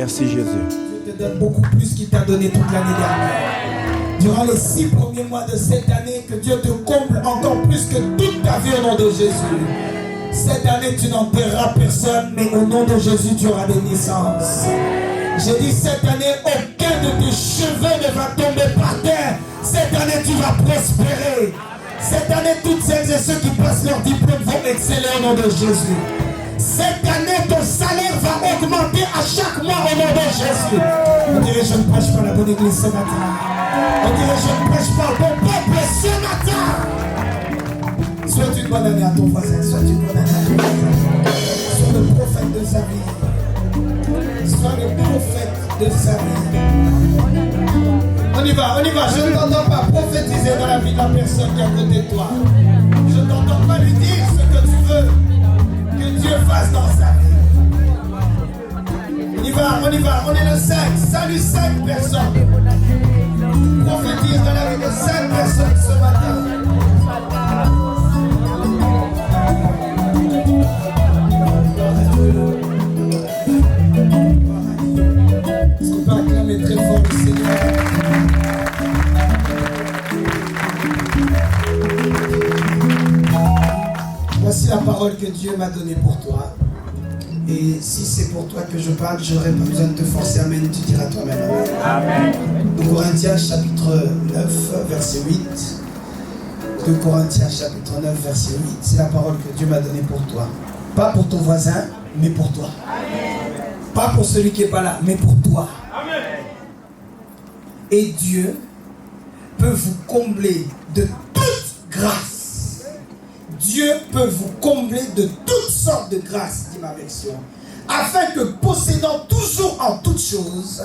Merci Jésus. Dieu te donne beaucoup plus qu'il t'a donné toute l'année dernière. Durant les 6 premiers mois de cette année, que Dieu te comble encore plus que toute ta vie au nom de Jésus. Cette année, tu n'enterreras personne, mais au nom de Jésus, tu auras des naissances. J'ai dit, cette année, aucun de tes cheveux ne va tomber par terre. Cette année, tu vas prospérer. Cette année, toutes celles et ceux qui passent leur diplôme vont exceller au nom de Jésus. Cette année, ton salaire va augmenter à chaque mois au nom de Jésus. On dirait, je ne prêche pas la bonne église ce matin. On dirait, je ne prêche pas au bon peuple ce matin. Souhaite une bonne année à ton voisin. Souhaite une bonne année à ton voisin. Sois le prophète de sa vie. Sois le prophète de sa vie. On y va. Je ne t'entends pas prophétiser dans la vie de la personne qui est à côté de toi. Je ne t'entends pas lui dire ce que tu veux que Dieu fasse dans sa vie. On y va. On est le 5. Salut 5 personnes. Prophétise dans la vie de 5 personnes ce matin. Est-ce qu'on peut acclamer très fort le Seigneur? Voici la parole que Dieu m'a donnée pour toi. Et si c'est pour toi que je parle, j'aurais pas besoin de te forcer. Amen, tu diras toi-même. Amen. 2 Corinthiens chapitre 9, verset 8. 2 Corinthiens chapitre 9, verset 8. C'est la parole que Dieu m'a donnée pour toi. Pas pour ton voisin, mais pour toi. Amen. Pas pour celui qui n'est pas là, mais pour toi. Amen. Et Dieu peut vous combler de toute grâce. Dieu peut vous combler de toutes sortes de grâces, dit ma version, afin que possédant toujours en toutes choses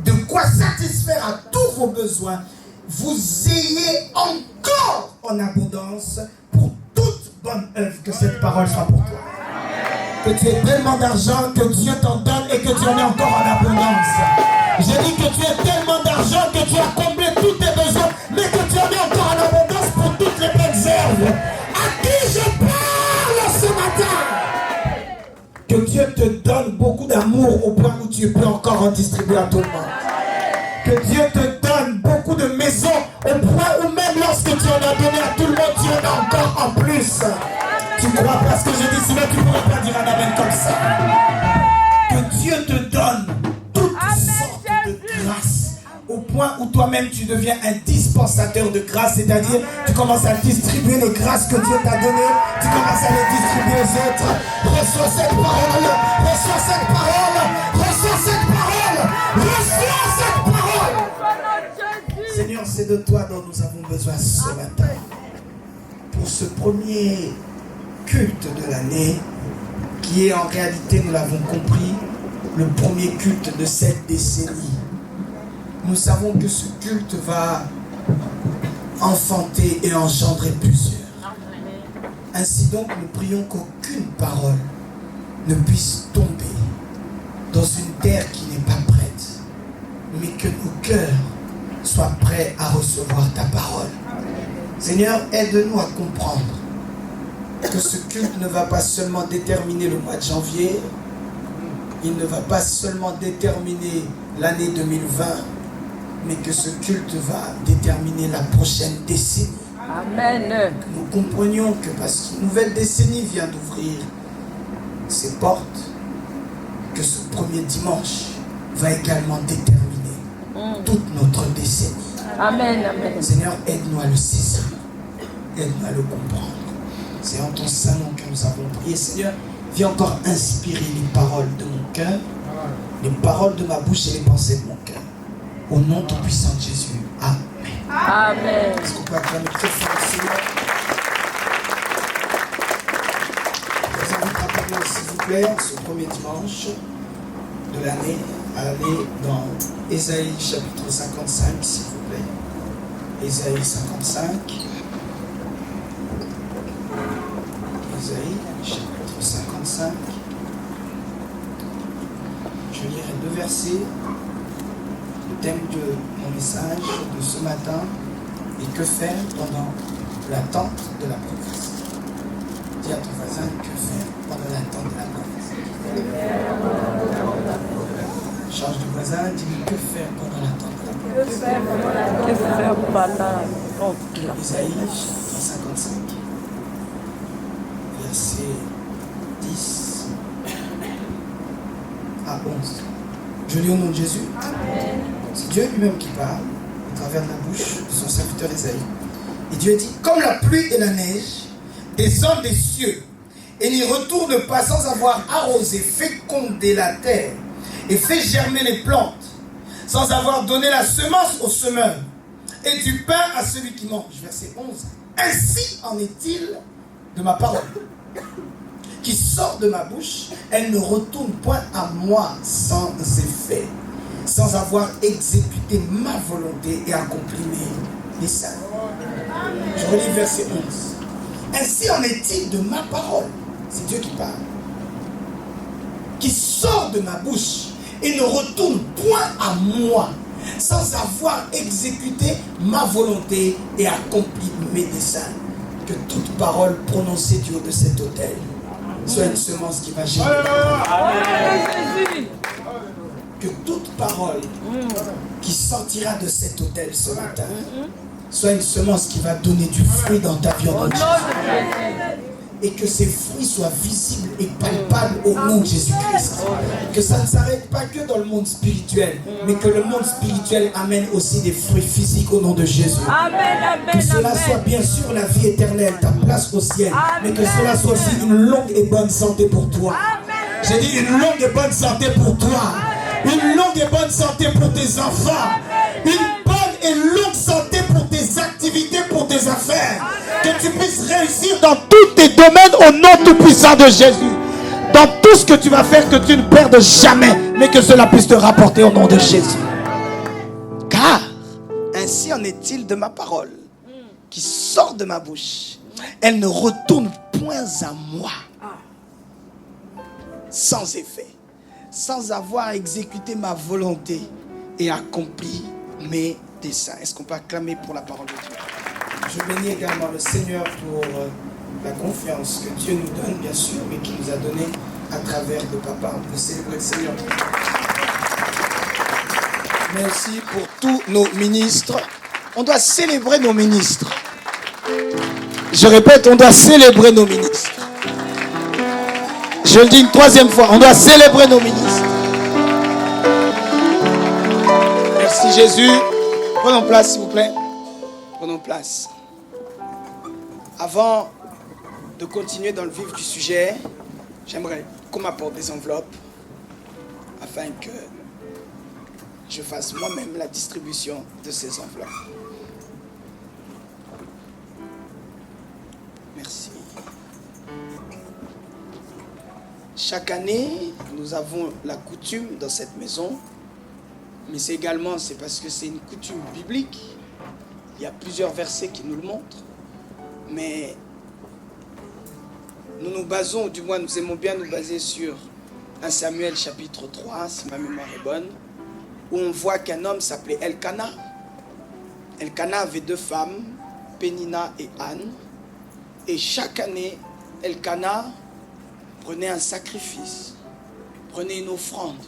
de quoi satisfaire à tous vos besoins, vous ayez encore en abondance pour toute bonne œuvre. Que cette parole soit pour toi. Que tu aies tellement d'argent que Dieu t'en donne et que tu en aies encore en abondance. J'ai dit que tu aies tellement d'argent que tu as comblé tous tes besoins, mais que tu en aies encore en abondance pour toutes les bonnes œuvres. À qui je parle ce matin? Que Dieu te donne beaucoup d'amour au point où tu peux encore en distribuer à tout le monde. Que Dieu te donne beaucoup de maisons au point où même lorsque tu en as donné à tout le monde, tu en as encore en plus. Tu crois pas ce que je dis, sinon tu ne pourrais pas dire un amen comme ça. Que Dieu te donne toutes sortes de grâces au point où toi-même tu deviens un dispensateur de grâce, c'est-à-dire tu commences à distribuer les grâces que Dieu t'a données, tu commences à les distribuer aux autres. Reçois cette parole, reçois cette parole, reçois cette parole, reçois cette parole. Seigneur, c'est de toi dont nous avons besoin ce matin. Pour ce premier culte de l'année, qui est en réalité, nous l'avons compris, le premier culte de cette décennie. Nous savons que ce culte va enfanter et engendrer plusieurs. Ainsi donc, nous prions qu'aucune parole ne puisse tomber dans une terre qui n'est pas prête, mais que nos cœurs soient prêts à recevoir ta parole. Seigneur, aide-nous à comprendre que ce culte ne va pas seulement déterminer le mois de janvier, il ne va pas seulement déterminer l'année 2020, mais que ce culte va déterminer la prochaine décennie. Amen. Que nous comprenions que parce qu'une nouvelle décennie vient d'ouvrir ses portes, que ce premier dimanche va également déterminer toute notre décennie. Amen, amen. Seigneur, aide-nous à le saisir, aide-nous à le comprendre. C'est en ton salon que nous avons prié. Seigneur, viens encore inspirer les paroles de mon cœur, les paroles de ma bouche et les pensées de mon cœur. Au nom tout-puissant de Jésus. Amen. Amen. Est-ce qu'on peut acclamer très fort le Seigneur? Je vous invite rapidement, s'il vous plaît, ce premier dimanche de l'année, à aller dans Ésaïe chapitre 55, s'il vous plaît. Ésaïe 55. Ésaïe chapitre 55. Je lirai 2 versets. Le thème de mon message de ce matin est que faire pendant l'attente de la promesse. Dis à ton voisin, que faire pendant l'attente de la promesse. Change de voisin, dis-lui que faire pendant l'attente. Que faire pendant l'attente? Isaïe, chapitre 55, verset 10 à 11. Je lis au nom de Jésus. Amen. C'est Dieu lui-même qui parle au travers de la bouche de son serviteur Isaïe. Et Dieu dit, comme la pluie et la neige descendent des cieux et n'y retournent pas sans avoir arrosé, fécondé la terre et fait germer les plantes, sans avoir donné la semence au semeur et du pain à celui qui mange. Verset 11. Ainsi en est-il de ma parole qui sort de ma bouche, elle ne retourne point à moi sans effet, sans avoir exécuté ma volonté et accompli mes desseins. Je relis verset 11. Ainsi en est-il de ma parole, c'est Dieu qui parle, qui sort de ma bouche et ne retourne point à moi, sans avoir exécuté ma volonté et accompli mes desseins. Que toute parole prononcée du haut de cet autel soit une semence qui va germer. Que toute parole qui sortira de cet autel ce matin soit une semence qui va donner du fruit dans ta vie. Et que ces fruits soient visibles et palpables au nom de Jésus-Christ. Que ça ne s'arrête pas que dans le monde spirituel, mais que le monde spirituel amène aussi des fruits physiques au nom de Jésus. Que cela soit bien sûr la vie éternelle, ta place au ciel, mais que cela soit aussi une longue et bonne santé pour toi. J'ai dit une longue et bonne santé pour toi, une longue et bonne santé pour tes enfants, une bonne et longue santé pour tes activités, pour tes affaires. Que tu puisses réussir dans tous tes domaines au nom tout-puissant de Jésus. Dans tout ce que tu vas faire, que tu ne perdes jamais, mais que cela puisse te rapporter au nom de Jésus. Car ainsi en est-il de ma parole qui sort de ma bouche. Elle ne retourne point à moi sans effet, sans avoir exécuté ma volonté et accompli mes desseins. Est-ce qu'on peut acclamer pour la parole de Dieu? Je bénis également le Seigneur pour la confiance que Dieu nous donne, bien sûr, mais qu'il nous a donnée à travers de papa. On peut célébrer le Seigneur. Merci pour tous nos ministres. On doit célébrer nos ministres. Je répète, on doit célébrer nos ministres. Je le dis une troisième fois, on doit célébrer nos ministres. Merci Jésus. Prenons place, s'il vous plaît. Prenons place. Avant de continuer dans le vif du sujet, j'aimerais qu'on m'apporte des enveloppes afin que je fasse moi-même la distribution de ces enveloppes. Merci. Chaque année, nous avons la coutume dans cette maison, mais c'est parce que c'est une coutume biblique. Il y a plusieurs versets qui nous le montrent, mais nous nous basons, du moins nous aimons bien nous baser sur 1 Samuel chapitre 3, si ma mémoire est bonne, où on voit qu'un homme s'appelait Elkana. Elkana avait 2 femmes, Pénina et Anne, et chaque année, Elkana prenait un sacrifice, prenait une offrande,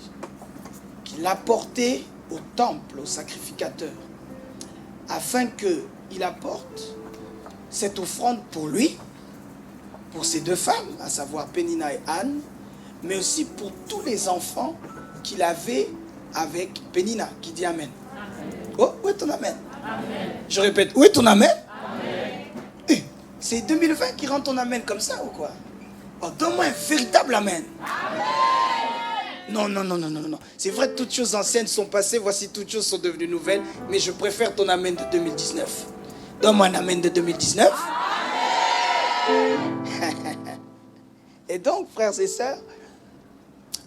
qu'il apportait au temple, au sacrificateur, afin qu'il apporte cette offrande pour lui, pour ses 2 femmes, à savoir Pénina et Anne, mais aussi pour tous les enfants qu'il avait avec Pénina, qui dit Amen. Amen. Oh, où est ton Amen? Amen. Je répète, où est ton Amen? Amen. C'est 2020 qui rend ton Amen comme ça ou quoi? Oh, donne-moi un véritable Amen. Amen. Non. C'est vrai, toutes choses anciennes sont passées, voici toutes choses sont devenues nouvelles, mais je préfère ton Amen de 2019. Donne-moi un Amen de 2019. Amen. Et donc, frères et sœurs,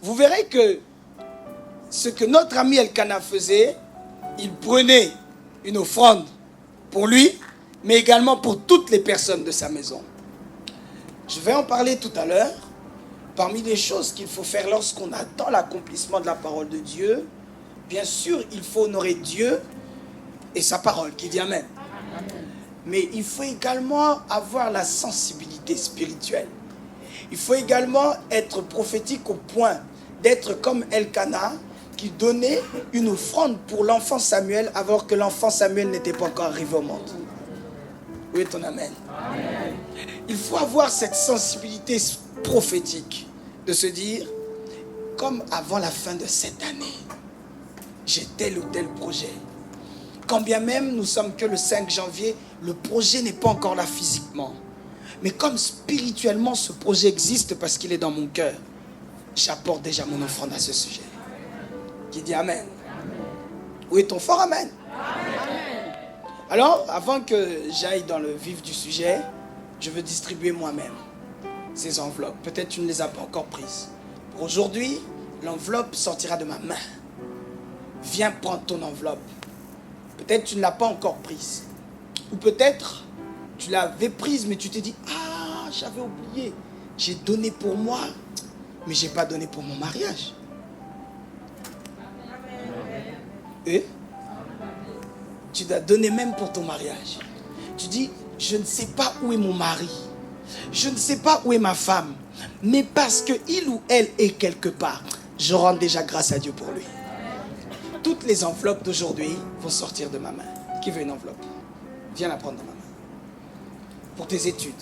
vous verrez que ce que notre ami Elkana faisait, il prenait une offrande pour lui, mais également pour toutes les personnes de sa maison. Je vais en parler tout à l'heure. Parmi les choses qu'il faut faire lorsqu'on attend l'accomplissement de la parole de Dieu, bien sûr, il faut honorer Dieu et sa parole, qui dit Amen. Mais il faut également avoir la sensibilité spirituelle. Il faut également être prophétique au point d'être comme Elkana, qu'il donnait une offrande pour l'enfant Samuel alors que l'enfant Samuel n'était pas encore arrivé au monde. Où est ton amen? Amen. Il faut avoir cette sensibilité prophétique de se dire, comme avant la fin de cette année, j'ai tel ou tel projet. Quand bien même nous sommes que le 5 janvier, le projet n'est pas encore là physiquement. Mais comme spirituellement ce projet existe parce qu'il est dans mon cœur, j'apporte déjà mon offrande à ce sujet. Qui dit Amen? Où est ton fort Amen? Amen. Alors, avant que j'aille dans le vif du sujet, je veux distribuer moi-même ces enveloppes. Peut-être tu ne les as pas encore prises. Pour aujourd'hui, l'enveloppe sortira de ma main. Viens prendre ton enveloppe. Peut-être tu ne l'as pas encore prise. Ou peut-être tu l'avais prise, mais tu t'es dit, ah, j'avais oublié. J'ai donné pour moi, mais je n'ai pas donné pour mon mariage. Et tu dois donner même pour ton mariage. Tu dis, je ne sais pas où est mon mari. Je ne sais pas où est ma femme. Mais parce qu'il ou elle est quelque part, je rends déjà grâce à Dieu pour lui. Toutes les enveloppes d'aujourd'hui vont sortir de ma main. Qui veut une enveloppe? Viens la prendre dans ma main. Pour tes études,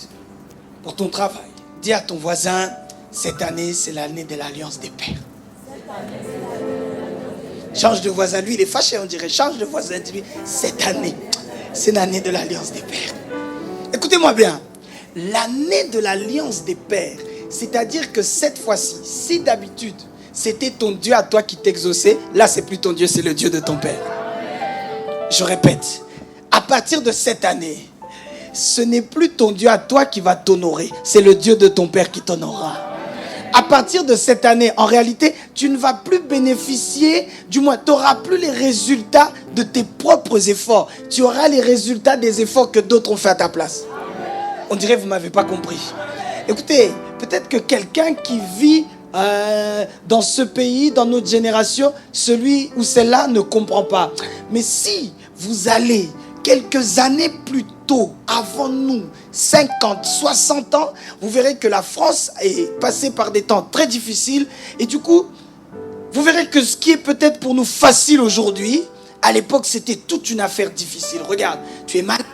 pour ton travail. Dis à ton voisin, cette année, c'est l'année de l'alliance des pères. Change de voisin, lui il est fâché, on dirait. Change de voisin, dis-lui, cette année, c'est l'année de l'alliance des pères. Écoutez-moi bien, l'année de l'alliance des pères, c'est-à-dire que cette fois-ci, si d'habitude, c'était ton Dieu à toi qui t'exauçait, là c'est plus ton Dieu, c'est le Dieu de ton père. Je répète, à partir de cette année, ce n'est plus ton Dieu à toi qui va t'honorer, c'est le Dieu de ton père qui t'honorera. À partir de cette année, en réalité, tu ne vas plus bénéficier, du moins, tu n'auras plus les résultats de tes propres efforts. Tu auras les résultats des efforts que d'autres ont fait à ta place. On dirait que vous ne m'avez pas compris. Écoutez, peut-être que quelqu'un qui vit dans ce pays, dans notre génération, celui ou celle-là ne comprend pas. Mais si vous allez quelques années plus tôt, avant nous, 50, 60 ans, vous verrez que la France est passée par des temps très difficiles. Et du coup, vous verrez que ce qui est peut-être pour nous facile aujourd'hui, à l'époque, c'était toute une affaire difficile. Regarde, tu es malade.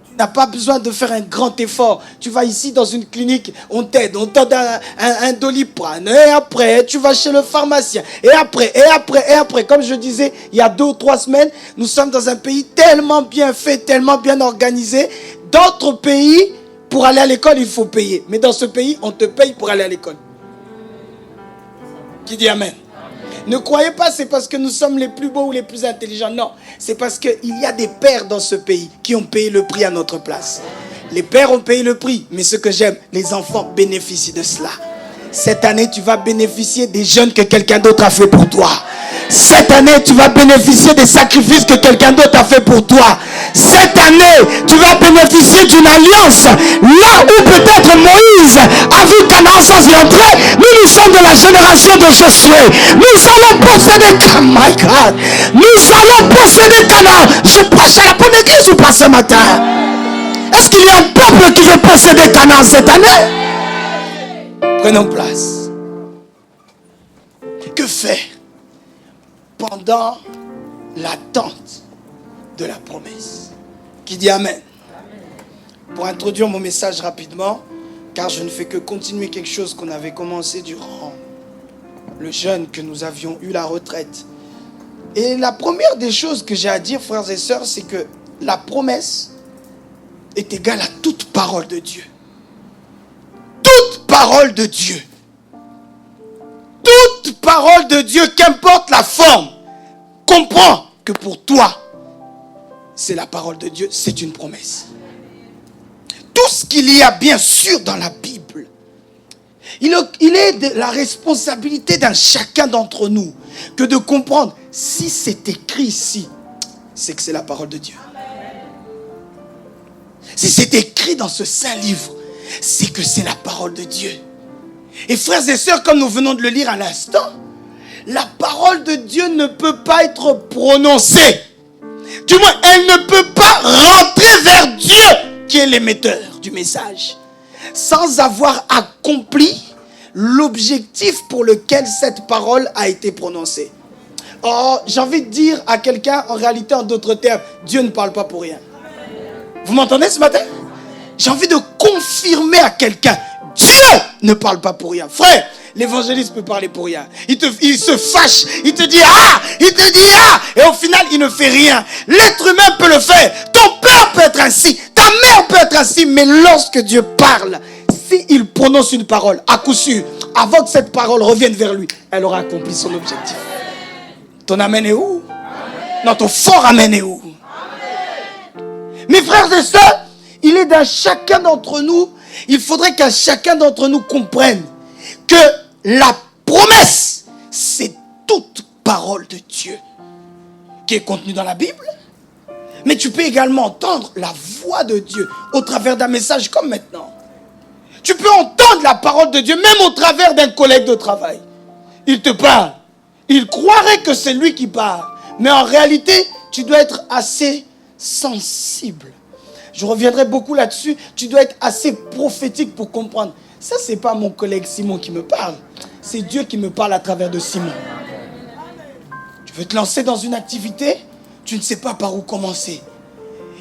Tu n'as pas besoin de faire un grand effort. Tu vas ici dans une clinique, on t'aide, on te donne un Doliprane. Et après, tu vas chez le pharmacien. Et après. Comme je disais, il y a 2 ou 3 semaines, nous sommes dans un pays tellement bien fait, tellement bien organisé. D'autres pays, pour aller à l'école, il faut payer. Mais dans ce pays, on te paye pour aller à l'école. Qui dit Amen? Ne croyez pas c'est parce que nous sommes les plus beaux ou les plus intelligents. Non, c'est parce qu'il y a des pères dans ce pays qui ont payé le prix à notre place. Les pères ont payé le prix, mais ce que j'aime, les enfants bénéficient de cela. Cette année, tu vas bénéficier des jeûnes que quelqu'un d'autre a fait pour toi. Cette année, tu vas bénéficier des sacrifices que quelqu'un d'autre a fait pour toi. Cette année, tu vas bénéficier d'une alliance. Là où peut-être Moïse a vu Canaan sans y entrer, nous sommes de la génération de Josué. Nous allons posséder Canaan. My God. Nous allons posséder Canaan. Je prêche à la bonne église ou pas ce matin? Est-ce qu'il y a un peuple qui veut posséder Canaan cette année? Prenons place. Que faire pendant l'attente de la promesse? Qui dit Amen? Pour introduire mon message rapidement, car je ne fais que continuer quelque chose qu'on avait commencé durant le jeûne que nous avions eu la retraite. Et la première des choses que j'ai à dire, frères et sœurs, c'est que la promesse est égale à toute parole de Dieu. Toute parole de Dieu. Toute parole de Dieu, qu'importe la forme, comprends que pour toi, c'est la parole de Dieu, c'est une promesse. Tout ce qu'il y a bien sûr dans la Bible, il est de la responsabilité d'un chacun d'entre nous que de comprendre si c'est écrit ici, c'est que c'est la parole de Dieu. Si c'est écrit dans ce saint livre, c'est que c'est la parole de Dieu. Et frères et sœurs, comme nous venons de le lire à l'instant, la parole de Dieu ne peut pas être prononcée. Du moins, elle ne peut pas rentrer vers Dieu, qui est l'émetteur du message, sans avoir accompli l'objectif pour lequel cette parole a été prononcée. Oh, j'ai envie de dire à quelqu'un, en réalité, en d'autres termes, Dieu ne parle pas pour rien. Vous m'entendez ce matin? J'ai envie de confirmer à quelqu'un, Dieu ne parle pas pour rien. Frère, l'évangéliste peut parler pour rien. Il se fâche, il te dit ah, et au final, il ne fait rien. L'être humain peut le faire. Ton père peut être ainsi, ta mère peut être ainsi, mais lorsque Dieu parle, s'il prononce une parole, à coup sûr, avant que cette parole revienne vers lui, elle aura accompli son objectif. Ton amen est où? Non, ton fort amen est où? Mes frères et sœurs, il est dans chacun d'entre nous, il faudrait qu'à chacun d'entre nous comprenne que la promesse, c'est toute parole de Dieu qui est contenue dans la Bible. Mais tu peux également entendre la voix de Dieu au travers d'un message comme maintenant. Tu peux entendre la parole de Dieu même au travers d'un collègue de travail. Il te parle. Il croirait que c'est lui qui parle. Mais en réalité, tu dois être assez sensible. Je reviendrai beaucoup là-dessus. Tu dois être assez prophétique pour comprendre. Ça, ce n'est pas mon collègue Simon qui me parle. C'est Dieu qui me parle à travers de Simon. Tu veux te lancer dans une activité, tu ne sais pas par où commencer.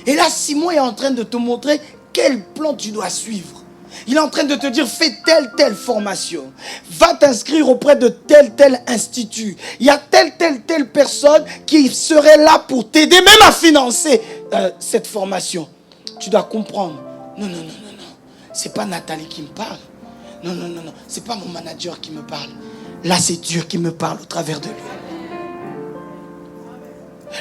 Et là, Simon est en train de te montrer quel plan tu dois suivre. Il est en train de te dire, fais telle formation. Va t'inscrire auprès de tel institut. Il y a telle personne qui serait là pour t'aider même à financer cette formation. Tu dois comprendre. Non. C'est pas Nathalie qui me parle. Non. C'est pas mon manager qui me parle. Là, c'est Dieu qui me parle au travers de lui.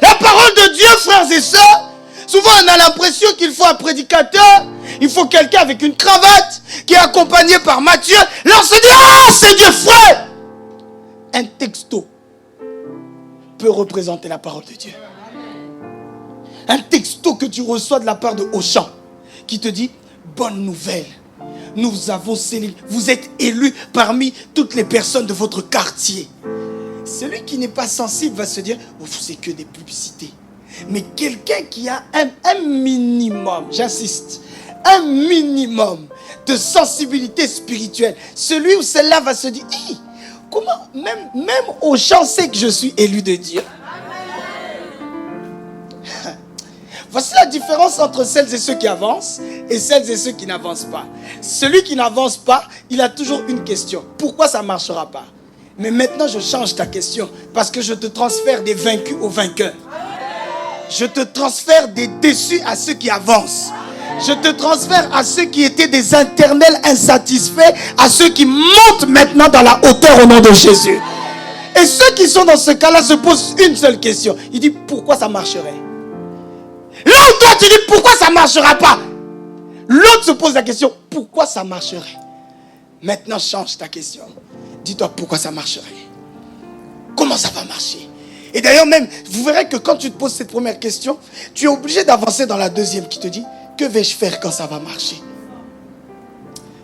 La parole de Dieu, frères et sœurs, souvent on a l'impression qu'il faut un prédicateur, il faut quelqu'un avec une cravate qui est accompagné par Matthieu. Là, on se dit, ah, c'est Dieu, frère. Un texto peut représenter la parole de Dieu. Un texto que tu reçois de la part de Auchan qui te dit, bonne nouvelle, nous avons scellé, vous êtes élus parmi toutes les personnes de votre quartier. Celui qui n'est pas sensible va se dire, oh, c'est que des publicités. Mais quelqu'un qui a un minimum, j'insiste, un minimum de sensibilité spirituelle, celui ou celle-là va se dire, hey, comment même Auchan sait que je suis élu de Dieu. Voici la différence entre celles et ceux qui avancent et celles et ceux qui n'avancent pas. Celui qui n'avance pas, il a toujours une question. Pourquoi ça ne marchera pas? Mais maintenant, je change ta question parce que je te transfère des vaincus aux vainqueurs. Je te transfère des déçus à ceux qui avancent. Je te transfère à ceux qui étaient des internels insatisfaits, à ceux qui montent maintenant dans la hauteur au nom de Jésus. Et ceux qui sont dans ce cas-là se posent une seule question. Ils disent, pourquoi ça marcherait? Là où toi tu dis, pourquoi ça ne marchera pas? L'autre se pose la question, pourquoi ça marcherait? Maintenant, change ta question. Dis-toi pourquoi ça marcherait. Comment ça va marcher? Et d'ailleurs même, vous verrez que quand tu te poses cette première question, tu es obligé d'avancer dans la deuxième qui te dit, que vais-je faire quand ça va marcher?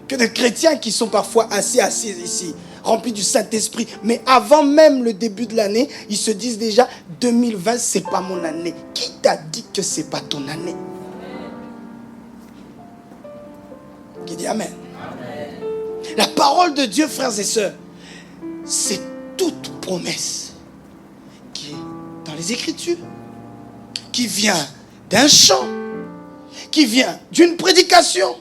Que de chrétiens qui sont parfois assis ici, remplis du Saint-Esprit, mais avant même le début de l'année, ils se disent déjà, 2020, c'est pas mon année. Qui t'a dit que c'est pas ton année? Qui dit Amen. La parole de Dieu, frères et sœurs, c'est toute promesse qui est dans les Écritures, qui vient d'un chant, qui vient d'une prédication.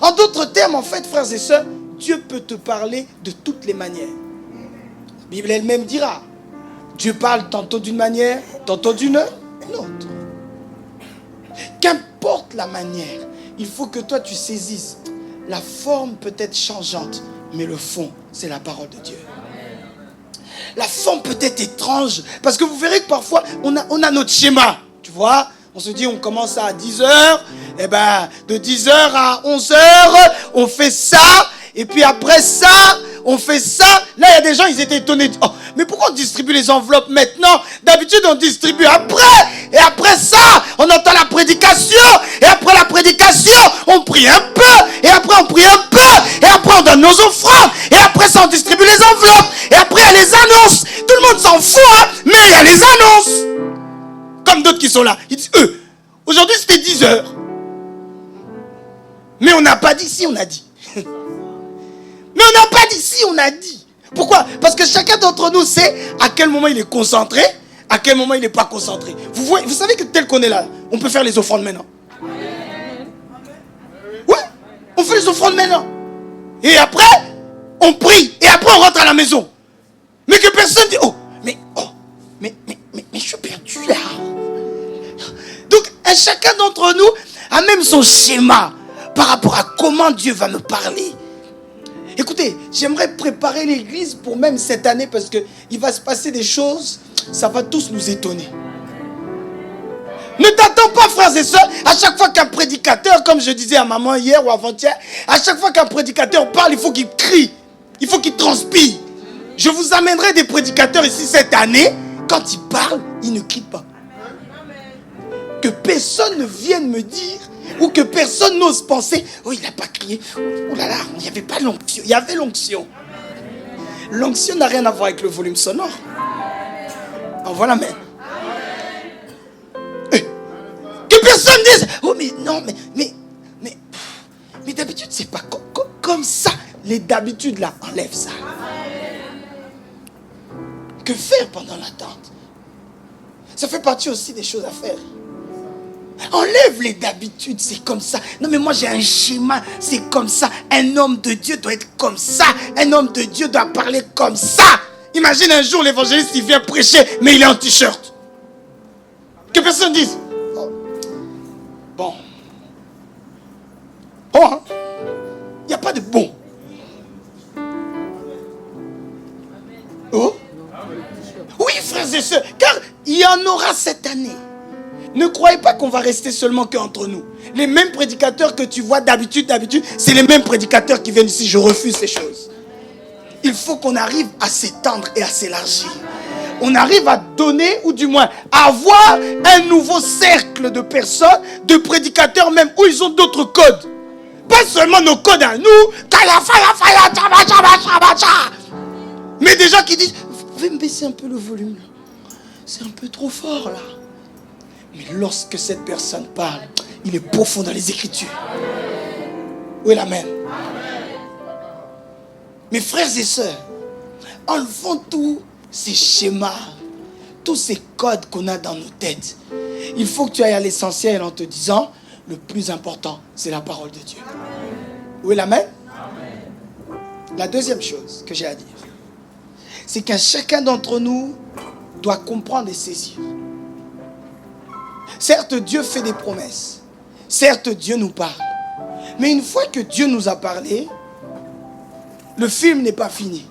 En d'autres termes, en fait, frères et sœurs, Dieu peut te parler de toutes les manières. La Bible elle-même dira, Dieu parle tantôt d'une manière, tantôt d'une autre. Qu'importe la manière, il faut que toi tu saisisses. La forme peut être changeante, mais le fond, c'est la parole de Dieu. La forme peut être étrange, parce que vous verrez que parfois, on a notre schéma, tu vois. On se dit, on commence à 10h, et ben, de 10h à 11h, on fait ça, et puis après ça, on fait ça. Là, il y a des gens, ils étaient étonnés. Oh, mais pourquoi on distribue les enveloppes maintenant? D'habitude, on distribue après. Et après ça, on entend la prédication. Et après la prédication, on prie un peu. Et après, on prie un peu. Et après, on donne nos offrandes. Et après ça, on distribue les enveloppes. Et après, il y a les annonces. Tout le monde s'en fout, hein, mais il y a les annonces. Comme d'autres qui sont là. Ils disent, aujourd'hui, c'était 10h. Mais on n'a pas dit si, on a dit. Mais on n'a pas dit si, on a dit. Pourquoi? Parce que chacun d'entre nous sait à quel moment il est concentré, à quel moment il n'est pas concentré. Vous savez que tel qu'on est là, on peut faire les offrandes maintenant. Ouais, on fait les offrandes maintenant. Et après, on prie. Et après, on rentre à la maison. Mais que personne dit, mais je suis perdu là. Donc, chacun d'entre nous a même son schéma par rapport à comment Dieu va me parler. Écoutez, j'aimerais préparer l'église pour même cette année parce qu'il va se passer des choses, ça va tous nous étonner. Ne t'attends pas, frères et sœurs, à chaque fois qu'un prédicateur, comme je disais à maman hier ou avant-hier, à chaque fois qu'un prédicateur parle, il faut qu'il crie, il faut qu'il transpire. Je vous amènerai des prédicateurs ici cette année, quand ils parlent, ils ne crient pas. Que personne ne vienne me dire, ou que personne n'ose penser, oh il n'a pas crié, oh là là, il n'y avait pas l'onction, il y avait l'onction. L'onction n'a rien à voir avec le volume sonore. Envoie la main. Que personne dise, oh mais non, mais d'habitude c'est pas comme ça. Les d'habitude là, enlève ça. Que faire pendant l'attente? Ça fait partie aussi des choses à faire. Enlève les d'habitude, c'est comme ça. Non mais moi j'ai un schéma, c'est comme ça. Un homme de Dieu doit être comme ça. Un homme de Dieu doit parler comme ça. Imagine un jour l'évangéliste il vient prêcher, mais il est en t-shirt. Que personne dise, bon, hein? Il n'y a pas de bon. Oh? Oui, frères et sœurs, car il y en aura cette année. Ne croyez pas qu'on va rester seulement qu'entre nous. Les mêmes prédicateurs que tu vois d'habitude, c'est les mêmes prédicateurs qui viennent ici. Je refuse ces choses. Il faut qu'on arrive à s'étendre et à s'élargir. On arrive à donner, ou du moins à avoir un nouveau cercle de personnes, de prédicateurs même, où ils ont d'autres codes. Pas seulement nos codes à nous, mais des gens qui disent, vous pouvez me baisser un peu le volume là. C'est un peu trop fort là. Mais lorsque cette personne parle, il est profond dans les Écritures. Où est l'amen? Mes frères et sœurs, enlevons tous ces schémas, tous ces codes qu'on a dans nos têtes. Il faut que tu ailles à l'essentiel en te disant, le plus important, c'est la parole de Dieu. Où est l'amen? La deuxième chose que j'ai à dire, c'est qu'un chacun d'entre nous doit comprendre et saisir. Certes, Dieu fait des promesses. Certes, Dieu nous parle. Mais une fois que Dieu nous a parlé, le film n'est pas fini.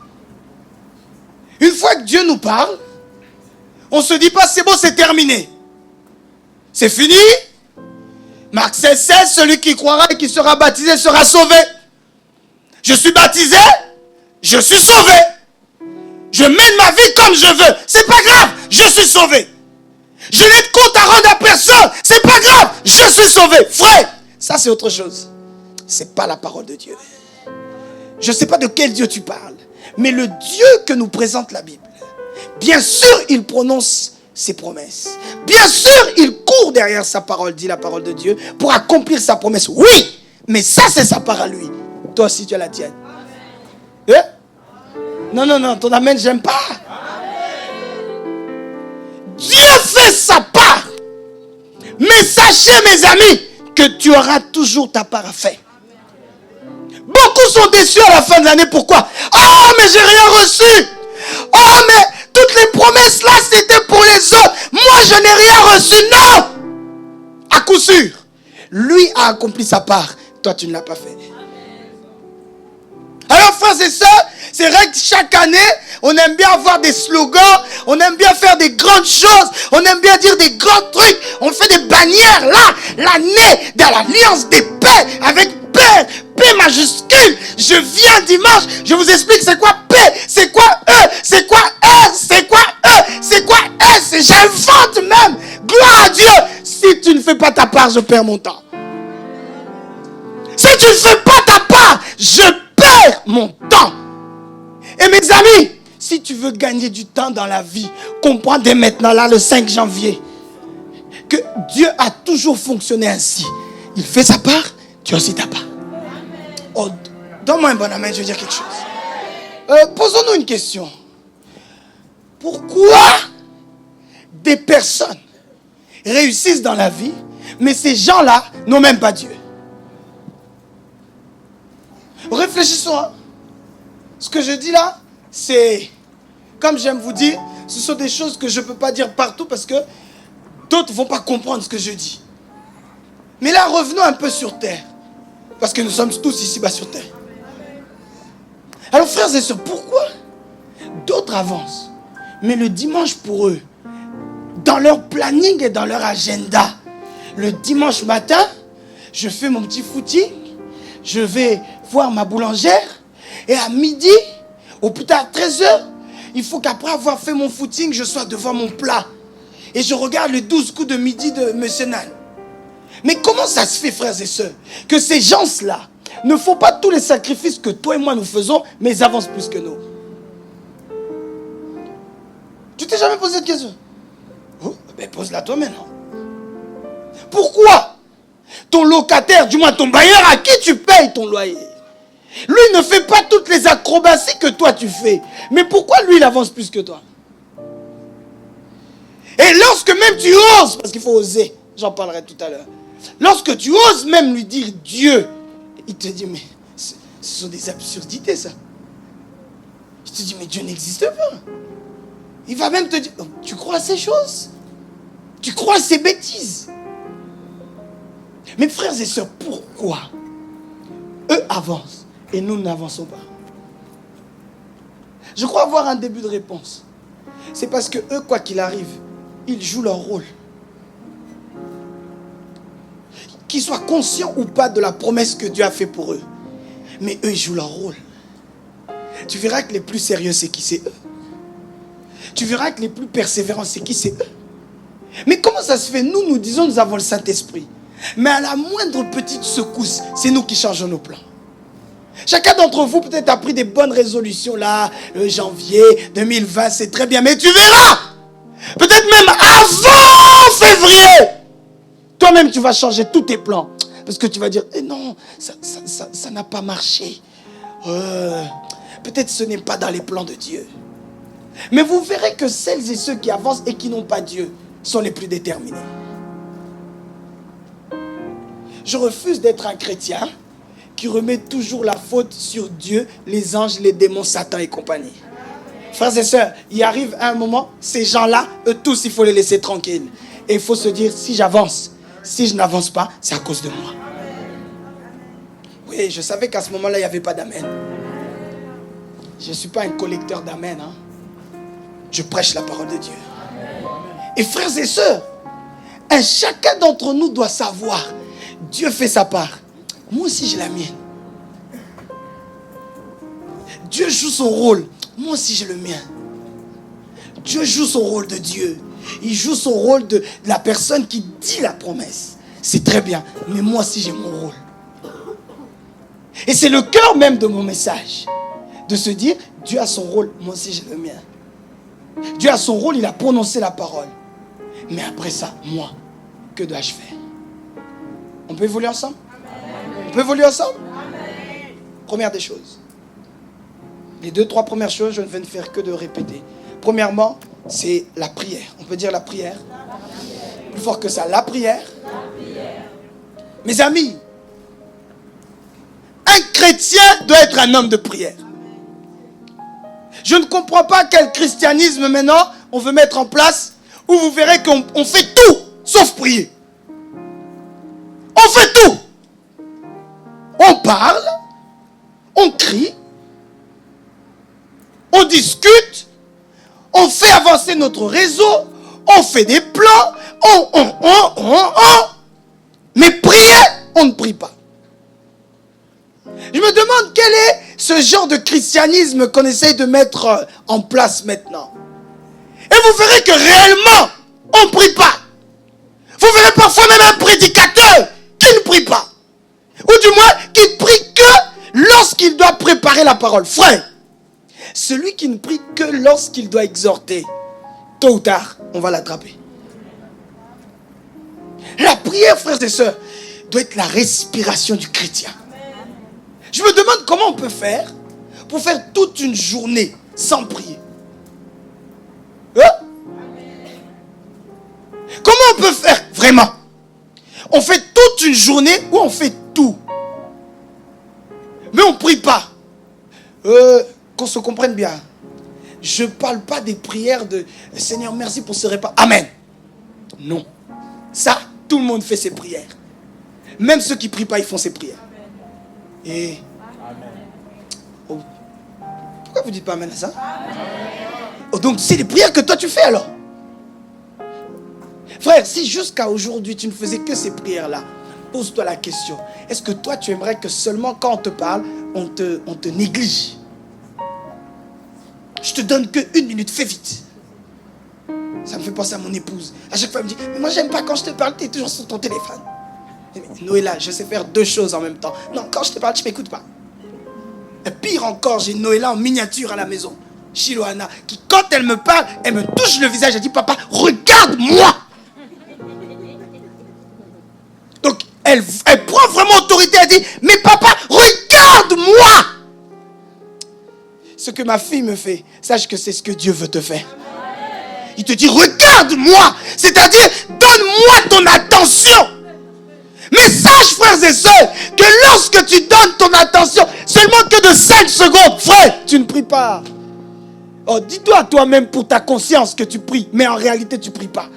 Une fois que Dieu nous parle, on ne se dit pas c'est bon, c'est terminé. C'est fini. Marc 16, celui qui croira et qui sera baptisé sera sauvé. Je suis baptisé, je suis sauvé. Je mène ma vie comme je veux. C'est pas grave, je suis sauvé. Je n'ai de compte à rendre à personne. C'est pas grave, je suis sauvé. Frère, ça c'est autre chose. C'est pas la parole de Dieu. Je ne sais pas de quel Dieu tu parles, mais le Dieu que nous présente la Bible, bien sûr, il prononce ses promesses. Bien sûr, il court derrière sa parole, dit la parole de Dieu, pour accomplir sa promesse. Oui, mais ça c'est sa part à lui. Toi aussi tu as la tienne. Non, ton amen, j'aime pas. Dieu fait sa part. Mais sachez, mes amis, que tu auras toujours ta part à faire. Beaucoup sont déçus à la fin de l'année. Pourquoi? Oh, mais j'ai rien reçu. Oh, mais toutes les promesses là, c'était pour les autres. Moi, je n'ai rien reçu. Non. À coup sûr. Lui a accompli sa part. Toi, tu ne l'as pas fait. Alors, frères et sœurs, c'est vrai que chaque année, on aime bien avoir des slogans, on aime bien faire des grandes choses, on aime bien dire des grands trucs, on fait des bannières là, l'année de l'alliance des paix, avec paix, P majuscule. Je viens dimanche, je vous explique c'est quoi P, c'est quoi E, c'est quoi R, c'est quoi E, c'est quoi S, j'invente même. Gloire à Dieu. Si tu ne fais pas ta part, je perds mon temps. Si tu ne fais pas ta part, je perds mon temps. Et mes amis, si tu veux gagner du temps dans la vie, comprends dès maintenant, là, le 5 janvier, que Dieu a toujours fonctionné ainsi. Il fait sa part, tu as aussi ta part. Oh, donne-moi un bon amen, je veux dire quelque chose. Posons-nous une question. Pourquoi des personnes réussissent dans la vie, mais ces gens-là n'ont même pas Dieu? Réfléchissons. Hein. Ce que je dis là, c'est, comme j'aime vous dire, ce sont des choses que je ne peux pas dire partout parce que d'autres ne vont pas comprendre ce que je dis. Mais là, revenons un peu sur terre. Parce que nous sommes tous ici-bas sur terre. Alors, frères et sœurs, pourquoi d'autres avancent? Mais le dimanche pour eux, dans leur planning et dans leur agenda, le dimanche matin, je fais mon petit footing, je vais voir ma boulangère, et à midi, ou plus tard 13h, il faut qu'après avoir fait mon footing, je sois devant mon plat. Et je regarde les 12 coups de midi de M. Nan. Mais comment ça se fait, frères et sœurs, que ces gens-là ne font pas tous les sacrifices que toi et moi nous faisons, mais ils avancent plus que nous? Tu t'es jamais posé cette question? Oh, ben pose-la toi maintenant. Pourquoi ton locataire, du moins ton bailleur à qui tu payes ton loyer, lui ne fait pas toutes les acrobaties que toi tu fais? Mais pourquoi lui il avance plus que toi? Et lorsque même tu oses, parce qu'il faut oser, j'en parlerai tout à l'heure, lorsque tu oses même lui dire Dieu, il te dit mais ce sont des absurdités ça. Il te dit mais Dieu n'existe pas. Il va même te dire, oh, tu crois à ces choses? Tu crois à ces bêtises? Mes frères et sœurs, pourquoi eux avancent et nous n'avançons pas? Je crois avoir un début de réponse. C'est parce que eux, quoi qu'il arrive, ils jouent leur rôle. Qu'ils soient conscients ou pas de la promesse que Dieu a fait pour eux. Mais eux, ils jouent leur rôle. Tu verras que les plus sérieux, c'est qui? C'est eux. Tu verras que les plus persévérants, c'est qui? C'est eux. Mais comment ça se fait? Nous disons nous avons le Saint-Esprit. Mais à la moindre petite secousse, c'est nous qui changeons nos plans. Chacun d'entre vous peut-être a pris des bonnes résolutions là, janvier 2020, c'est très bien. Mais tu verras, peut-être même avant février, toi-même tu vas changer tous tes plans. Parce que tu vas dire, eh non, ça n'a pas marché. Peut-être ce n'est pas dans les plans de Dieu. Mais vous verrez que celles et ceux qui avancent et qui n'ont pas Dieu sont les plus déterminés. Je refuse d'être un chrétien qui remet toujours la faute sur Dieu, les anges, les démons, Satan et compagnie. Frères et sœurs, il arrive un moment, ces gens-là, eux tous, il faut les laisser tranquilles. Et il faut se dire, si j'avance, si je n'avance pas, c'est à cause de moi. Oui, je savais qu'à ce moment-là, il n'y avait pas d'amen. Je ne suis pas un collecteur d'amen. Hein. Je prêche la parole de Dieu. Et frères et sœurs, chacun d'entre nous doit savoir, Dieu fait sa part. Moi aussi j'ai la mienne. Dieu joue son rôle. Moi aussi j'ai le mien. Dieu joue son rôle de Dieu. Il joue son rôle de la personne qui dit la promesse. C'est très bien. Mais moi aussi j'ai mon rôle. Et c'est le cœur même de mon message. De se dire, Dieu a son rôle. Moi aussi j'ai le mien. Dieu a son rôle, il a prononcé la parole. Mais après ça, moi, que dois-je faire? On peut évoluer ensemble? On peut évoluer ensemble? Première des choses. Les 2-3 premières choses, je ne vais ne faire que de répéter. Premièrement, c'est la prière. On peut dire la prière. Plus fort que ça, la prière. Mes amis, un chrétien doit être un homme de prière. Je ne comprends pas quel christianisme maintenant on veut mettre en place où vous verrez qu'on fait tout sauf prier. On fait tout. On parle, on crie, on discute, on fait avancer notre réseau, on fait des plans, mais prier, on ne prie pas. Je me demande quel est ce genre de christianisme qu'on essaye de mettre en place maintenant. Et vous verrez que réellement, on ne prie pas. Vous verrez parfois même un prédicateur qui ne prie pas. Ou du moins, qui ne prie que lorsqu'il doit préparer la parole. Frère, celui qui ne prie que lorsqu'il doit exhorter, tôt ou tard, on va l'attraper. La prière, frères et sœurs, doit être la respiration du chrétien. Je me demande comment on peut faire pour faire toute une journée sans prier? Hein? Comment on peut faire vraiment? On fait toute une journée ou on fait tout? Mais on ne prie pas. Qu'on se comprenne bien. Je ne parle pas des prières de Seigneur, merci pour ce repas. Amen. Non. Ça, tout le monde fait ses prières. Même ceux qui ne prient pas, ils font ses prières. Et oh, pourquoi vous ne dites pas amen à ça? Oh, donc c'est les prières que toi tu fais alors. Frère, si jusqu'à aujourd'hui tu ne faisais que ces prières-là, pose-toi la question. Est-ce que toi tu aimerais que seulement quand on te parle, on te néglige? Je te donne que 1 minute, fais vite. Ça me fait penser à mon épouse. À chaque fois elle me dit, mais moi j'aime pas quand je te parle, tu es toujours sur ton téléphone. Noëlla, je sais faire 2 choses en même temps. Non, quand je te parle, tu m'écoutes pas. Et pire encore, j'ai Noëlla en miniature à la maison. Shiloana, qui quand elle me parle, elle me touche le visage, elle dit, papa, regarde-moi. Donc, elle prend vraiment autorité, elle dit, mais papa, regarde-moi. Ce que ma fille me fait, sache que c'est ce que Dieu veut te faire. Il te dit, regarde-moi. C'est-à-dire, donne-moi ton attention. Mais sache, frères et sœurs, que lorsque tu donnes ton attention, seulement que de 5 secondes, frère, tu ne pries pas. Oh, dis-toi à toi-même pour ta conscience que tu pries, mais en réalité, tu ne pries pas.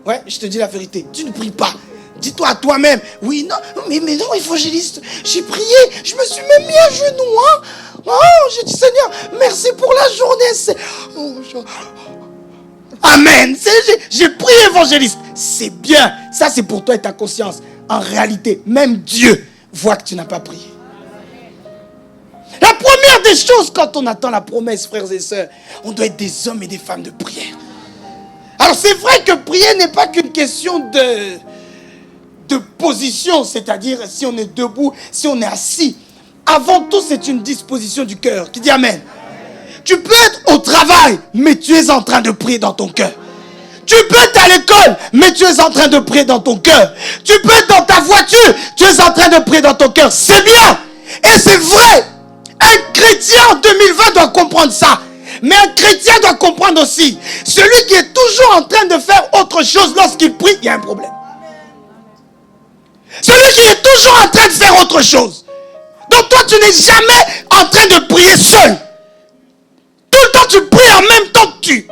Ouais, je te dis la vérité, tu ne pries pas. Dis-toi à toi-même, oui, non, mais non, évangéliste, j'ai prié, je me suis même mis à genoux, hein. Oh, j'ai dit, Seigneur, merci pour la journée. Amen. J'ai prié, évangéliste. C'est bien. Ça, c'est pour toi et ta conscience. En réalité, même Dieu voit que tu n'as pas prié. La première des choses, quand on attend la promesse, frères et sœurs, on doit être des hommes et des femmes de prière. Alors, c'est vrai que prier n'est pas qu'une question de position, c'est-à-dire si on est debout, si on est assis. Avant tout, c'est une disposition du cœur. Qui dit Amen. Tu peux être au travail, mais tu es en train de prier dans ton cœur. Tu peux être à l'école, mais tu es en train de prier dans ton cœur. Tu peux être dans ta voiture, tu es en train de prier dans ton cœur. C'est bien. Et c'est vrai. Un chrétien en 2020 doit comprendre ça. Mais un chrétien doit comprendre aussi. Celui qui est toujours en train de faire autre chose lorsqu'il prie, il y a un problème. Celui qui est toujours en train de faire autre chose. Donc toi, tu n'es jamais en train de prier seul. Tout le temps, tu pries en même temps que tu.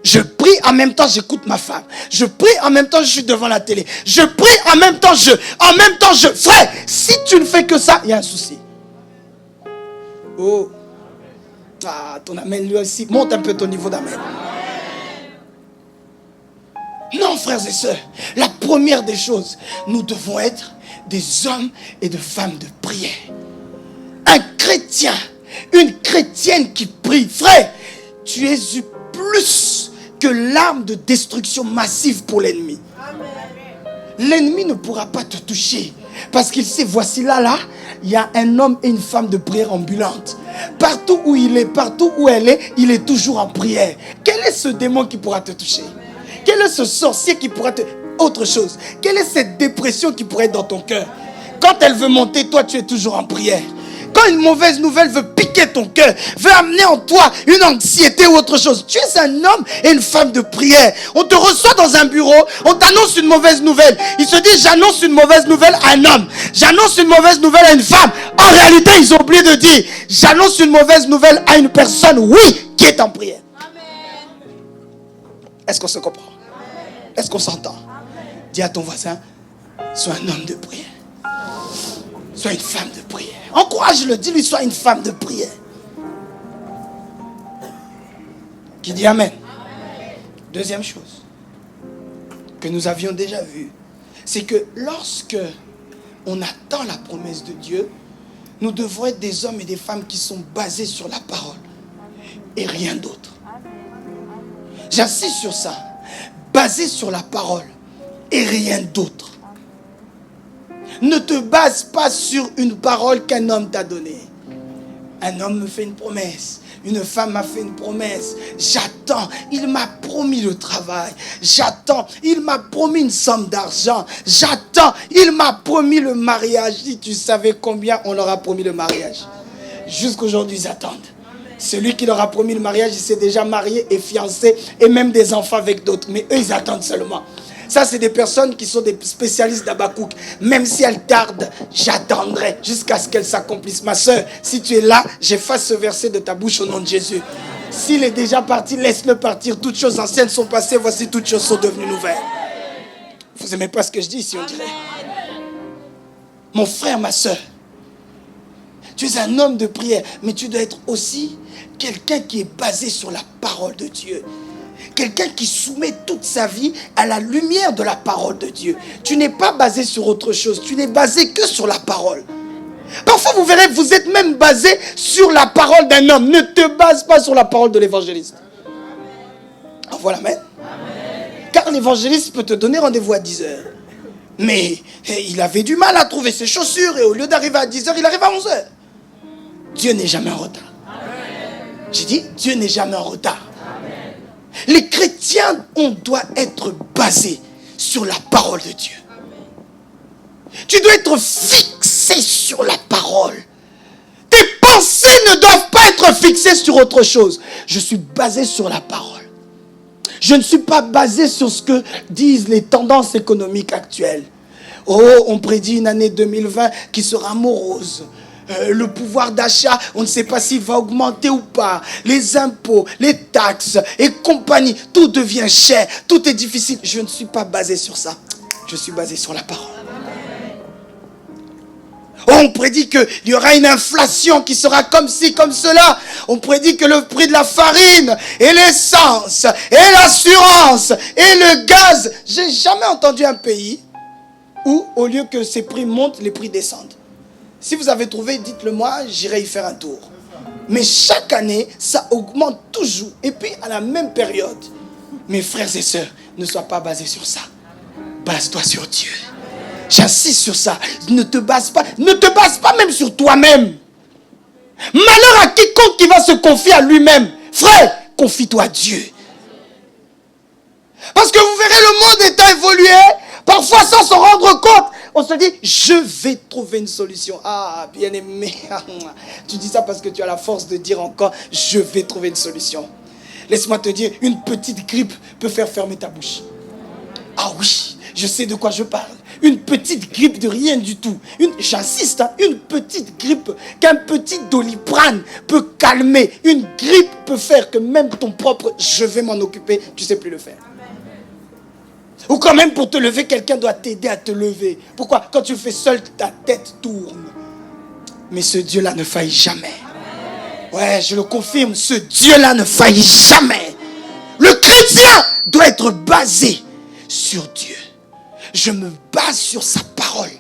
Je prie en même temps, j'écoute ma femme. Je prie en même temps, je suis devant la télé. Je prie en même temps, je. Frère, si tu ne fais que ça, il y a un souci. Oh. Ah, ton amen lui aussi. Monte un peu ton niveau d'amen. Non, frères et sœurs. La première des choses, nous devons être des hommes et des femmes de prière. Un chrétien, une chrétienne qui prie. Frère, tu es plus que l'arme de destruction massive pour l'ennemi. L'ennemi ne pourra pas te toucher. Parce qu'il sait, voici là, il y a un homme et une femme de prière ambulante. Partout où il est, partout où elle est, il est toujours en prière. Quel est ce démon qui pourra te toucher? Quel est ce sorcier qui pourra te... Autre chose. Quelle est cette dépression qui pourrait être dans ton cœur? Quand elle veut monter, toi tu es toujours en prière. Quand une mauvaise nouvelle veut piquer ton cœur, veut amener en toi une anxiété ou autre chose, tu es un homme et une femme de prière. On te reçoit dans un bureau, on t'annonce une mauvaise nouvelle. Il se dit, j'annonce une mauvaise nouvelle à un homme. J'annonce une mauvaise nouvelle à une femme. En réalité, ils ont oublié de dire, j'annonce une mauvaise nouvelle à une personne, oui, qui est en prière. Est-ce qu'on se comprend? Est-ce qu'on s'entend? Dis à ton voisin, sois un homme de prière. Sois une femme de prière. Encourage-le, dis-lui, sois une femme de prière. Qui dit Amen. Deuxième chose que nous avions déjà vue, c'est que lorsque on attend la promesse de Dieu, nous devons être des hommes et des femmes qui sont basés sur la parole et rien d'autre. J'insiste sur ça. Basés sur la parole et rien d'autre. Ne te base pas sur une parole qu'un homme t'a donnée. Un homme me fait une promesse. Une femme m'a fait une promesse. J'attends. Il m'a promis le travail. J'attends. Il m'a promis une somme d'argent. J'attends. Il m'a promis le mariage. Si tu savais combien on leur a promis le mariage. Jusqu'aujourd'hui, ils attendent. Celui qui leur a promis le mariage, il s'est déjà marié et fiancé et même des enfants avec d'autres. Mais eux, ils attendent seulement. Ça, c'est des personnes qui sont des spécialistes d'Habakkuk. Même si elles tardent, j'attendrai jusqu'à ce qu'elles s'accomplissent. Ma soeur, si tu es là, j'efface ce verset de ta bouche au nom de Jésus. S'il est déjà parti, laisse-le partir. Toutes choses anciennes sont passées, voici toutes choses sont devenues nouvelles. Vous n'aimez pas ce que je dis ici, on dirait. Mon frère, ma soeur, tu es un homme de prière, mais tu dois être aussi quelqu'un qui est basé sur la parole de Dieu. Quelqu'un qui soumet toute sa vie à la lumière de la parole de Dieu. Tu n'es pas basé sur autre chose, tu n'es basé que sur la parole. Parfois, vous verrez, vous êtes même basé sur la parole d'un homme. Ne te base pas sur la parole de l'évangéliste. En voilà, amen. Car l'évangéliste peut te donner rendez-vous à 10h. Mais il avait du mal à trouver ses chaussures et au lieu d'arriver à 10h, il arrive à 11h. Dieu n'est jamais en retard. J'ai dit, Dieu n'est jamais en retard. Les chrétiens, on doit être basés sur la parole de Dieu. Tu dois être fixé sur la parole. Tes pensées ne doivent pas être fixées sur autre chose. Je suis basé sur la parole. Je ne suis pas basé sur ce que disent les tendances économiques actuelles. Oh, on prédit une année 2020 qui sera morose. Le pouvoir d'achat, on ne sait pas s'il va augmenter ou pas. Les impôts, les taxes et compagnie, tout devient cher, tout est difficile. Je ne suis pas basé sur ça. Je suis basé sur la parole. Oh, on prédit qu'il y aura une inflation qui sera comme ci, comme cela. On prédit que le prix de la farine et l'essence et l'assurance et le gaz. J'ai jamais entendu un pays où, au lieu que ces prix montent, les prix descendent. Si vous avez trouvé, dites-le moi, j'irai y faire un tour. Mais chaque année, ça augmente toujours. Et puis, à la même période, mes frères et sœurs, ne sois pas basés sur ça. Base-toi sur Dieu. J'insiste sur ça. Ne te base pas même sur toi-même. Malheur à quiconque qui va se confier à lui-même. Frère, confie-toi à Dieu. Parce que vous verrez, le monde étant évolué, parfois sans s'en rendre compte, on se dit, je vais trouver une solution. Ah, bien-aimé, tu dis ça parce que tu as la force de dire encore, je vais trouver une solution. Laisse-moi te dire, une petite grippe peut faire fermer ta bouche. Ah oui, je sais de quoi je parle. Une petite grippe de rien du tout. J'insiste, hein, une petite grippe qu'un petit Doliprane peut calmer. Une grippe peut faire que même ton propre, je vais m'en occuper, tu ne sais plus le faire. Ou quand même pour te lever, quelqu'un doit t'aider à te lever. Pourquoi? Quand tu fais seul, ta tête tourne. Mais ce Dieu-là ne faillit jamais. Ouais, je le confirme, ce Dieu-là ne faillit jamais. Le chrétien doit être basé sur Dieu. Je me base sur sa parole.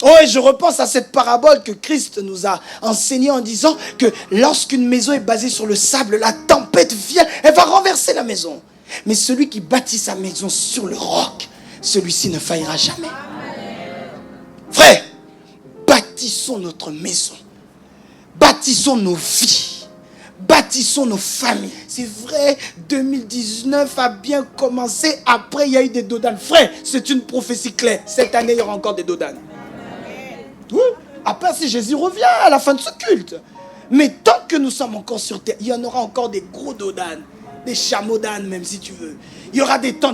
Oh, et je repense à cette parabole que Christ nous a enseignée en disant que lorsqu'une maison est basée sur le sable, la tempête vient, elle va renverser la maison. Mais celui qui bâtit sa maison sur le roc, celui-ci ne faillira jamais. Frère, bâtissons notre maison. Bâtissons nos vies. Bâtissons nos familles. C'est vrai, 2019 a bien commencé. Après, il y a eu des dodanes. Frère, c'est une prophétie claire. Cette année, il y aura encore des dodanes. Oui. Après, si Jésus revient à la fin de ce culte. Mais tant que nous sommes encore sur terre, il y en aura encore des gros dodanes. Des chamaudanes même si tu veux. Il y aura des temps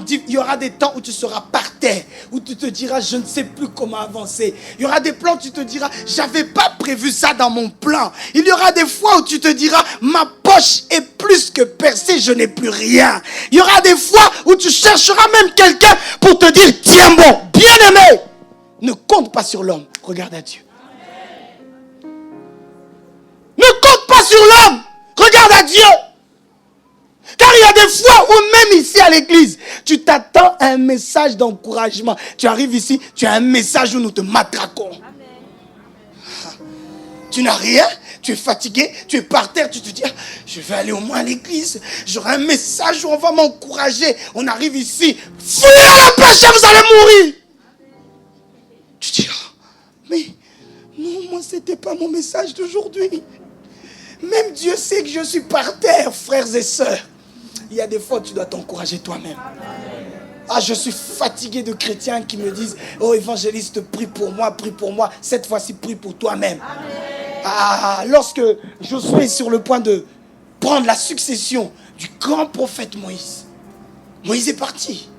où tu seras par terre, où tu te diras je ne sais plus comment avancer. Il y aura des plans où tu te diras j'avais pas prévu ça dans mon plan. Il y aura des fois où tu te diras ma poche est plus que percée, je n'ai plus rien. Il y aura des fois où tu chercheras même quelqu'un pour te dire tiens bon, bien aimé. Ne compte pas sur l'homme, regarde à Dieu. Ne compte pas sur l'homme, regarde à Dieu. Car il y a des fois où même ici à l'église, tu t'attends à un message d'encouragement. Tu arrives ici, tu as un message où nous te matraquons. Tu n'as rien, tu es fatigué, tu es par terre, tu te dis, je vais aller au moins à l'église. J'aurai un message où on va m'encourager. On arrive ici, fouillez à la pêche, vous allez mourir. Tu dis, mais non, moi c'était pas mon message d'aujourd'hui. Même Dieu sait que je suis par terre, frères et sœurs. Il y a des fois où tu dois t'encourager toi-même. Ah, je suis fatigué de chrétiens qui me disent, oh évangéliste, prie pour moi, prie pour moi. Cette fois-ci, prie pour toi-même. Lorsque Josué est sur le point de prendre la succession du grand prophète Moïse, Moïse est parti.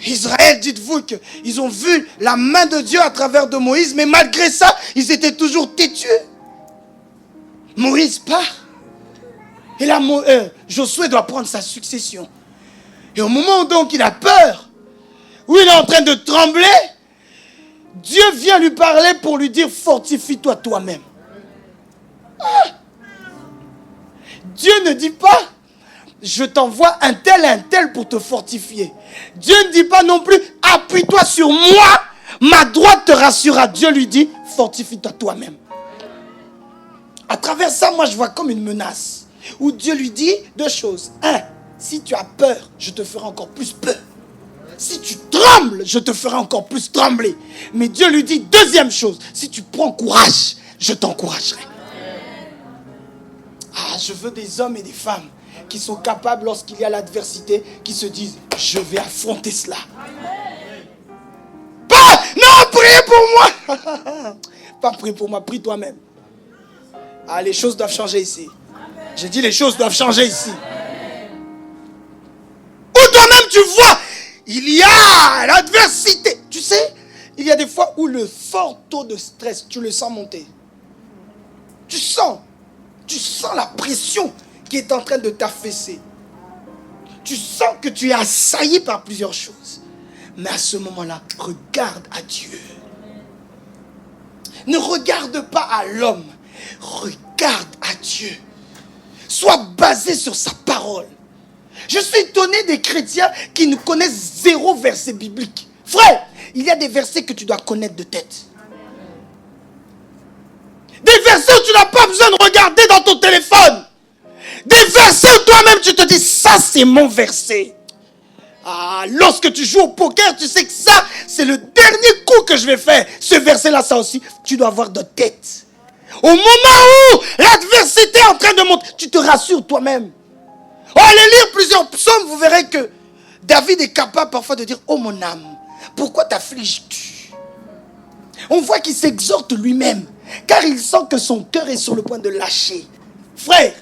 Israël, dites-vous qu'ils ont vu la main de Dieu à travers de Moïse, mais malgré ça, ils étaient toujours têtus. Moïse part. Et là, Josué doit prendre sa succession. Et au moment où donc il a peur, où il est en train de trembler, Dieu vient lui parler pour lui dire, fortifie-toi toi-même. Dieu ne dit pas, je t'envoie un tel pour te fortifier. Dieu ne dit pas non plus, appuie-toi sur moi, ma droite te rassurera. Dieu lui dit, fortifie-toi toi-même. À travers ça, moi je vois comme une menace, où Dieu lui dit deux choses. Un, si tu as peur, je te ferai encore plus peur. Si tu trembles, je te ferai encore plus trembler. Mais Dieu lui dit, deuxième chose, si tu prends courage, je t'encouragerai. Je veux des hommes et des femmes qui sont capables, lorsqu'il y a l'adversité, qui se disent, je vais affronter cela. Pas, non, priez pour moi. Pas prier pour moi, prie toi-même. Les choses doivent changer ici. J'ai dit, les choses doivent changer ici. Ou toi-même, tu vois, il y a l'adversité. Tu sais, il y a des fois où le fort taux de stress, tu le sens monter. Tu sens la pression qui est en train de t'affaisser. Tu sens que tu es assailli par plusieurs choses. Mais à ce moment-là, regarde à Dieu. Ne regarde pas à l'homme. Regarde à Dieu. Sois basé sur sa parole. Je suis étonné des chrétiens qui ne connaissent zéro verset biblique. Frère, il y a des versets que tu dois connaître de tête. Des versets où tu n'as pas besoin de regarder dans ton téléphone. Des versets où toi-même tu te dis, ça c'est mon verset. Lorsque tu joues au poker, tu sais que ça, c'est le dernier coup que je vais faire. Ce verset-là, ça aussi, tu dois avoir de tête. Au moment où l'adversité est en train de monter, tu te rassures toi-même. Allez lire plusieurs psaumes, vous verrez que David est capable parfois de dire, oh mon âme, pourquoi t'affliges-tu? On voit qu'il s'exhorte lui-même, car il sent que son cœur est sur le point de lâcher. Frère,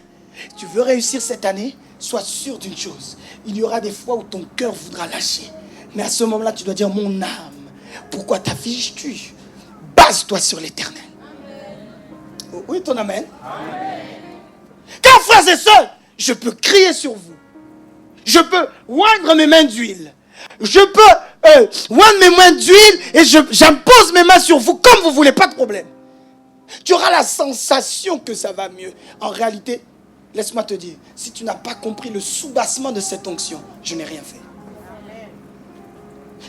tu veux réussir cette année, sois sûr d'une chose. Il y aura des fois où ton cœur voudra lâcher. Mais à ce moment-là, tu dois dire, mon âme, pourquoi t'affiches-tu? Base-toi sur l'Éternel. Oui, ton amen. Amen. Car frères et sœurs, je peux crier sur vous. Je peux oindre mes mains d'huile. Je peux oindre mes mains d'huile et j'impose mes mains sur vous comme vous voulez, pas de problème. Tu auras la sensation que ça va mieux. En réalité, laisse-moi te dire, si tu n'as pas compris le soubassement de cette onction, je n'ai rien fait.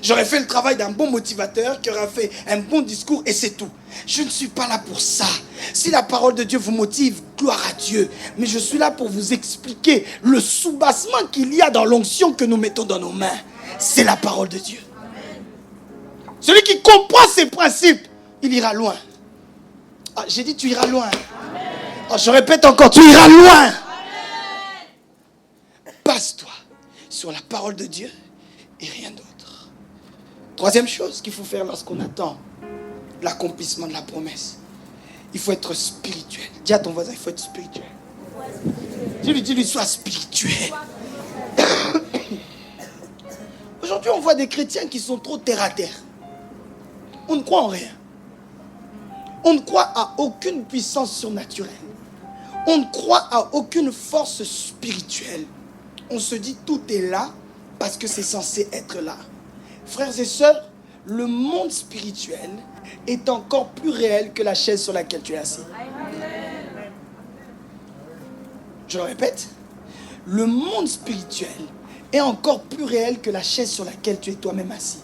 J'aurais fait le travail d'un bon motivateur qui aurait fait un bon discours et c'est tout. Je ne suis pas là pour ça. Si la parole de Dieu vous motive, gloire à Dieu. Mais je suis là pour vous expliquer le soubassement qu'il y a dans l'onction que nous mettons dans nos mains. C'est la parole de Dieu. Celui qui comprend ces principes, il ira loin. J'ai dit tu iras loin. Je répète encore, tu iras loin. Base-toi sur la parole de Dieu et rien d'autre. Troisième chose qu'il faut faire lorsqu'on attend l'accomplissement de la promesse, il faut être spirituel. Dis à ton voisin, il faut être spirituel. Dis-lui, sois spirituel. Aujourd'hui, on voit des chrétiens qui sont trop terre à terre. On ne croit en rien. On ne croit à aucune puissance surnaturelle. On ne croit à aucune force spirituelle. On se dit tout est là parce que c'est censé être là. Frères et sœurs, le monde spirituel est encore plus réel que la chaise sur laquelle tu es assis. Je le répète, le monde spirituel est encore plus réel que la chaise sur laquelle tu es toi-même assis.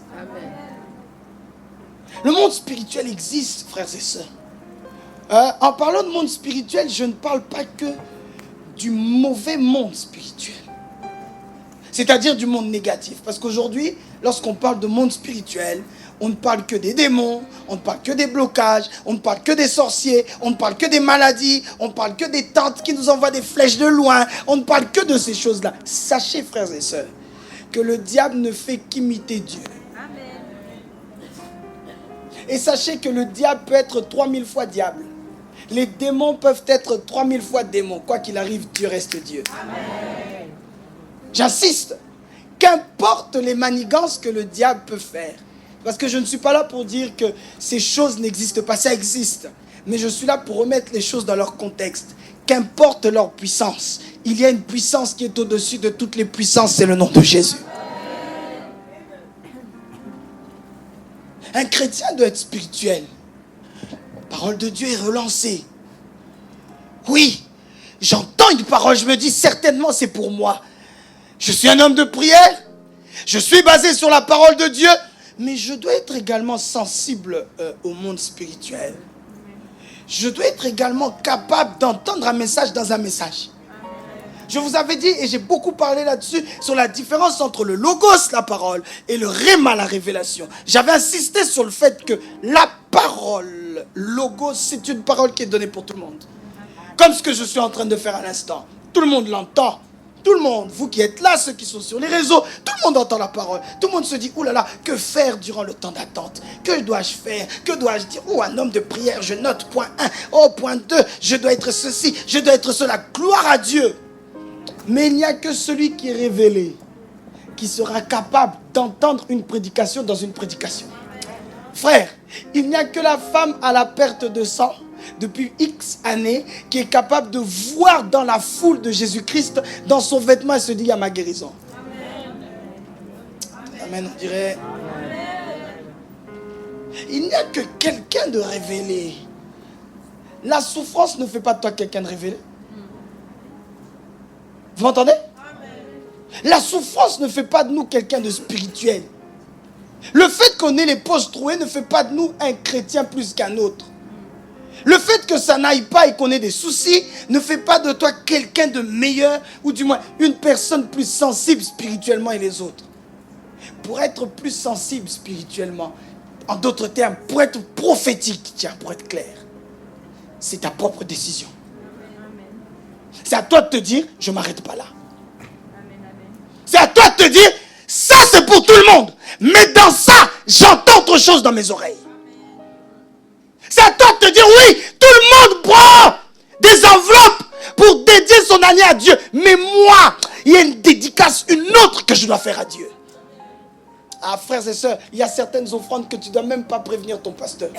Le monde spirituel existe, frères et sœurs. En parlant de monde spirituel, je ne parle pas que du mauvais monde spirituel. C'est-à-dire du monde négatif. Parce qu'aujourd'hui, lorsqu'on parle de monde spirituel, on ne parle que des démons, on ne parle que des blocages, on ne parle que des sorciers, on ne parle que des maladies, on ne parle que des tantes qui nous envoient des flèches de loin, on ne parle que de ces choses-là. Sachez, frères et sœurs, que le diable ne fait qu'imiter Dieu. Amen. Et sachez que le diable peut être 3000 fois diable. Les démons peuvent être 3000 fois démons. Quoi qu'il arrive, Dieu reste Dieu. Amen. J'insiste. Qu'importe les manigances que le diable peut faire. Parce que je ne suis pas là pour dire que ces choses n'existent pas. Ça existe. Mais je suis là pour remettre les choses dans leur contexte. Qu'importe leur puissance. Il y a une puissance qui est au-dessus de toutes les puissances. C'est le nom de Jésus. Un chrétien doit être spirituel. La parole de Dieu est relancée. Oui, j'entends une parole, je me dis certainement c'est pour moi. Je suis un homme de prière, je suis basé sur la parole de Dieu, mais je dois être également sensible au monde spirituel. Je dois être également capable d'entendre un message dans un message. Je vous avais dit, et j'ai beaucoup parlé là-dessus, sur la différence entre le logos, la parole, et le réma, la révélation. J'avais insisté sur le fait que la parole, logos, c'est une parole qui est donnée pour tout le monde. Comme ce que je suis en train de faire à l'instant. Tout le monde l'entend. Tout le monde, vous qui êtes là, ceux qui sont sur les réseaux, tout le monde entend la parole. Tout le monde se dit, oh là là, que faire durant le temps d'attente? Que dois-je faire? Que dois-je dire? Oh, un homme de prière, je note point 1. Oh, point 2, je dois être ceci, je dois être cela. Gloire à Dieu. Mais il n'y a que celui qui est révélé, qui sera capable d'entendre une prédication dans une prédication. Frère, il n'y a que la femme à la perte de sang, depuis X années, qui est capable de voir dans la foule de Jésus-Christ, dans son vêtement, et se dit, il y a ma guérison. Amen, on dirait. Il n'y a que quelqu'un de révélé. La souffrance ne fait pas de toi quelqu'un de révélé. Vous m'entendez? La souffrance ne fait pas de nous quelqu'un de spirituel. Le fait qu'on ait les poches trouées ne fait pas de nous un chrétien plus qu'un autre. Le fait que ça n'aille pas et qu'on ait des soucis ne fait pas de toi quelqu'un de meilleur, ou du moins une personne plus sensible spirituellement et les autres. Pour être plus sensible spirituellement, en d'autres termes, pour être prophétique, tiens, pour être clair, c'est ta propre décision. C'est à toi de te dire, je ne m'arrête pas là. C'est à toi de te dire, ça c'est pour tout le monde. Mais dans ça, j'entends autre chose dans mes oreilles. C'est à toi de te dire, oui, tout le monde prend des enveloppes pour dédier son année à Dieu. Mais moi, il y a une dédicace, une autre que je dois faire à Dieu. Ah, frères et sœurs, il y a certaines offrandes que tu ne dois même pas prévenir ton pasteur.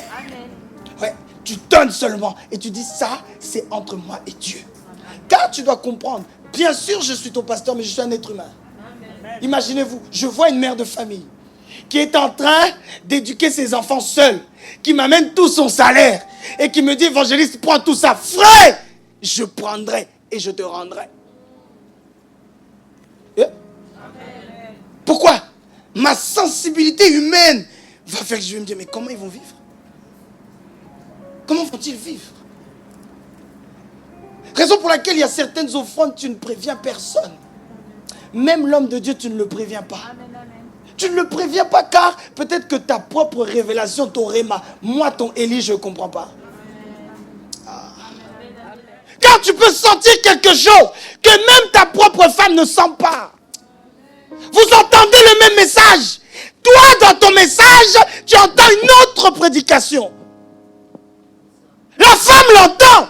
Ouais, tu donnes seulement et tu dis, ça, c'est entre moi et Dieu. Car tu dois comprendre, bien sûr je suis ton pasteur, mais je suis un être humain. Imaginez-vous, je vois une mère de famille qui est en train d'éduquer ses enfants seule, qui m'amène tout son salaire et qui me dit, évangéliste, prends tout ça. Frère, je prendrai et je te rendrai. Pourquoi? Ma sensibilité humaine va faire que je vais me dire, mais comment ils vont vivre? Comment vont-ils vivre? Raison pour laquelle il y a certaines offrandes, tu ne préviens personne. Même l'homme de Dieu, tu ne le préviens pas. Tu ne le préviens pas car peut-être que ta propre révélation, ton réma, moi, ton Élie, je ne comprends pas. Car tu peux sentir quelque chose que même ta propre femme ne sent pas. Vous entendez le même message. Toi, dans ton message, tu entends une autre prédication. La femme l'entend.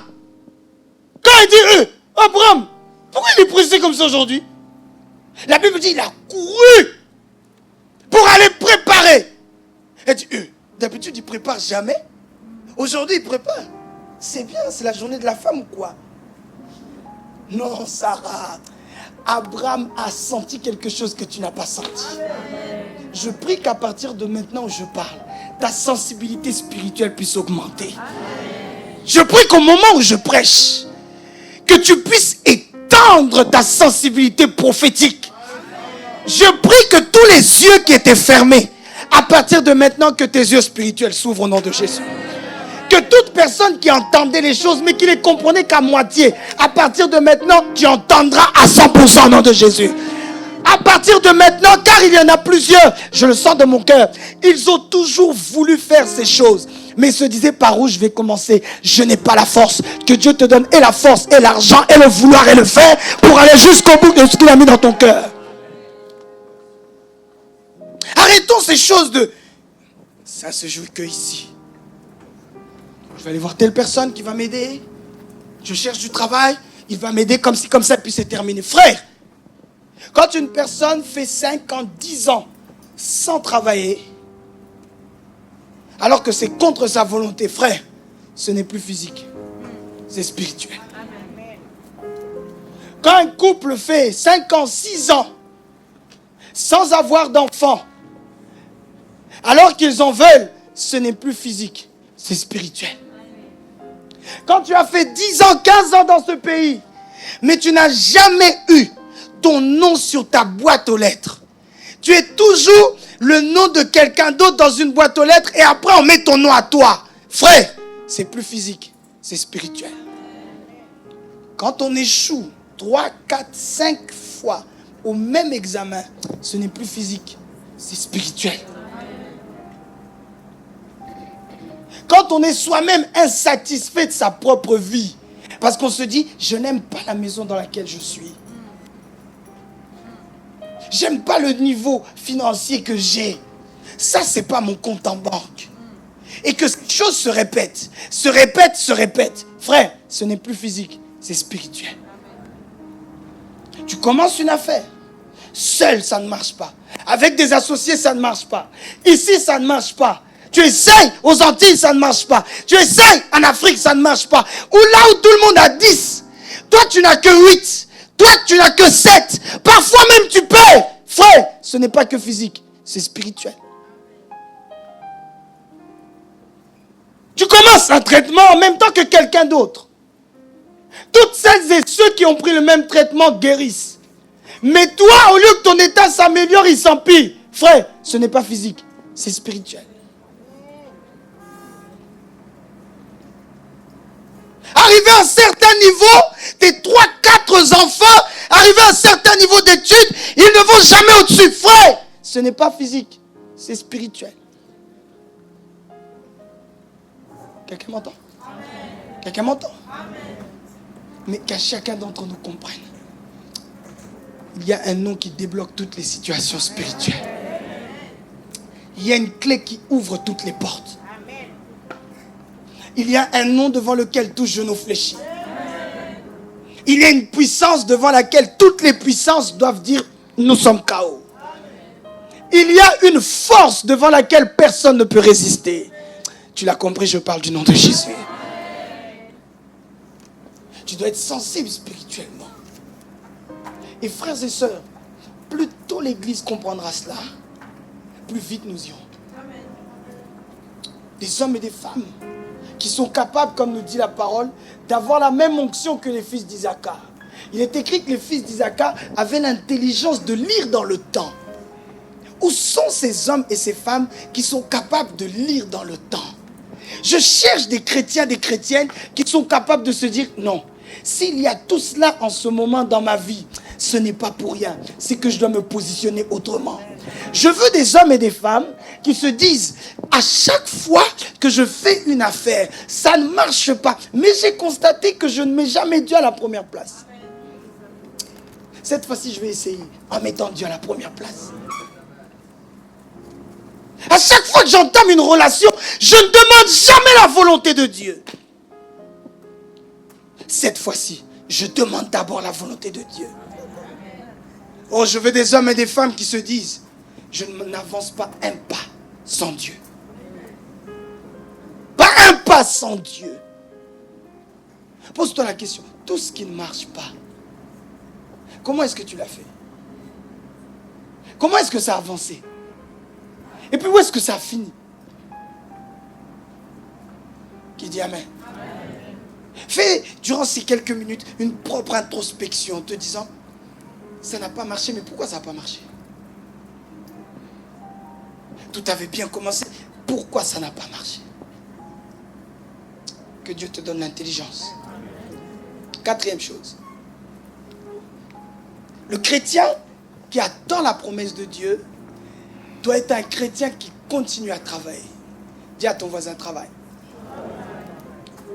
Quand elle dit, Abraham, pourquoi il est pressé comme ça aujourd'hui? La Bible dit, il a couru pour aller préparer. Elle dit, d'habitude, il ne prépare jamais. Aujourd'hui, il prépare. C'est bien, c'est la journée de la femme ou quoi? Non, Sarah. Abraham a senti quelque chose que tu n'as pas senti. Je prie qu'à partir de maintenant où je parle, ta sensibilité spirituelle puisse augmenter. Je prie qu'au moment où je prêche, que tu puisses étendre ta sensibilité prophétique. Je prie que tous les yeux qui étaient fermés, à partir de maintenant, que tes yeux spirituels s'ouvrent au nom de Jésus. Que toute personne qui entendait les choses, mais qui les comprenait qu'à moitié, à partir de maintenant, tu entendras à 100% au nom de Jésus. À partir de maintenant, car il y en a plusieurs, je le sens de mon cœur, ils ont toujours voulu faire ces choses. Mais ils se disaient, par où je vais commencer? Je n'ai pas la force. Que Dieu te donne et la force, et l'argent, et le vouloir, et le faire, pour aller jusqu'au bout de ce qu'il a mis dans ton cœur. Arrêtons ces choses de... Ça se joue que ici. vais aller voir telle personne qui va m'aider. Je cherche du travail, il va m'aider comme ci, comme ça, puis c'est terminé. Frère, quand une personne fait 5 ans, 10 ans sans travailler, alors que c'est contre sa volonté, frère, ce n'est plus physique, c'est spirituel. Quand un couple fait 5 ans, 6 ans sans avoir d'enfants, alors qu'ils en veulent, ce n'est plus physique, c'est spirituel. Quand tu as fait 10 ans, 15 ans dans ce pays, mais tu n'as jamais eu ton nom sur ta boîte aux lettres. Tu es toujours le nom de quelqu'un d'autre dans une boîte aux lettres et après on met ton nom à toi. Frère, c'est plus physique, c'est spirituel. Quand on échoue 3, 4, 5 fois au même examen, ce n'est plus physique, c'est spirituel. Quand on est soi-même insatisfait de sa propre vie, parce qu'on se dit, je n'aime pas la maison dans laquelle je suis. J'aime pas le niveau financier que j'ai. Ça, c'est pas mon compte en banque. Et que cette chose se répète, se répète, se répète. Frère, ce n'est plus physique, c'est spirituel. Tu commences une affaire. Seul, ça ne marche pas. Avec des associés, ça ne marche pas. Ici, ça ne marche pas. Tu essayes aux Antilles, ça ne marche pas. Tu essayes en Afrique, ça ne marche pas. Ou là où tout le monde a 10, toi tu n'as que 8. Toi tu n'as que 7. Parfois même tu perds. Frère, ce n'est pas que physique, c'est spirituel. Tu commences un traitement en même temps que quelqu'un d'autre. Toutes celles et ceux qui ont pris le même traitement guérissent. Mais toi, au lieu que ton état s'améliore, il s'empire. Frère, ce n'est pas physique, c'est spirituel. Arrivé à un certain niveau, tes 3, 4 enfants, arrivé à un certain niveau d'études, ils ne vont jamais au-dessus. Frère, ce n'est pas physique, c'est spirituel. Quelqu'un m'entend? Quelqu'un m'entend? Mais qu'à chacun d'entre nous comprenne, il y a un nom qui débloque toutes les situations spirituelles. Il y a une clé qui ouvre toutes les portes. Il y a un nom devant lequel tout genou fléchit. Il y a une puissance devant laquelle toutes les puissances doivent dire nous sommes KO. Il y a une force devant laquelle personne ne peut résister. Tu l'as compris, je parle du nom de Jésus. Tu dois être sensible spirituellement. Et frères et sœurs, plus tôt l'Église comprendra cela, plus vite nous irons. Des hommes et des femmes qui sont capables, comme nous dit la parole, d'avoir la même onction que les fils d'Isaacar. Il est écrit que les fils d'Isaacar avaient l'intelligence de lire dans le temps. Où sont ces hommes et ces femmes qui sont capables de lire dans le temps? Je cherche des chrétiens, des chrétiennes qui sont capables de se dire non. S'il y a tout cela en ce moment dans ma vie, ce n'est pas pour rien. C'est que je dois me positionner autrement. Je veux des hommes et des femmes qui se disent, à chaque fois que je fais une affaire, ça ne marche pas. Mais j'ai constaté que je ne mets jamais Dieu à la première place. Cette fois-ci, je vais essayer en mettant Dieu à la première place. À chaque fois que j'entame une relation, je ne demande jamais la volonté de Dieu. Cette fois-ci, je demande d'abord la volonté de Dieu. Oh, je veux des hommes et des femmes qui se disent, je n'avance pas un pas sans Dieu. Pas un pas sans Dieu. Pose-toi la question, tout ce qui ne marche pas, comment est-ce que tu l'as fait? Comment est-ce que ça a avancé? Et puis où est-ce que ça a fini? Qui dit Amen? Fais durant ces quelques minutes une propre introspection en te disant, ça n'a pas marché, mais pourquoi ça n'a pas marché? Tout avait bien commencé, pourquoi ça n'a pas marché? Que Dieu te donne l'intelligence. Quatrième chose, le chrétien qui attend la promesse de Dieu doit être un chrétien qui continue à travailler. Dis à ton voisin, travaille.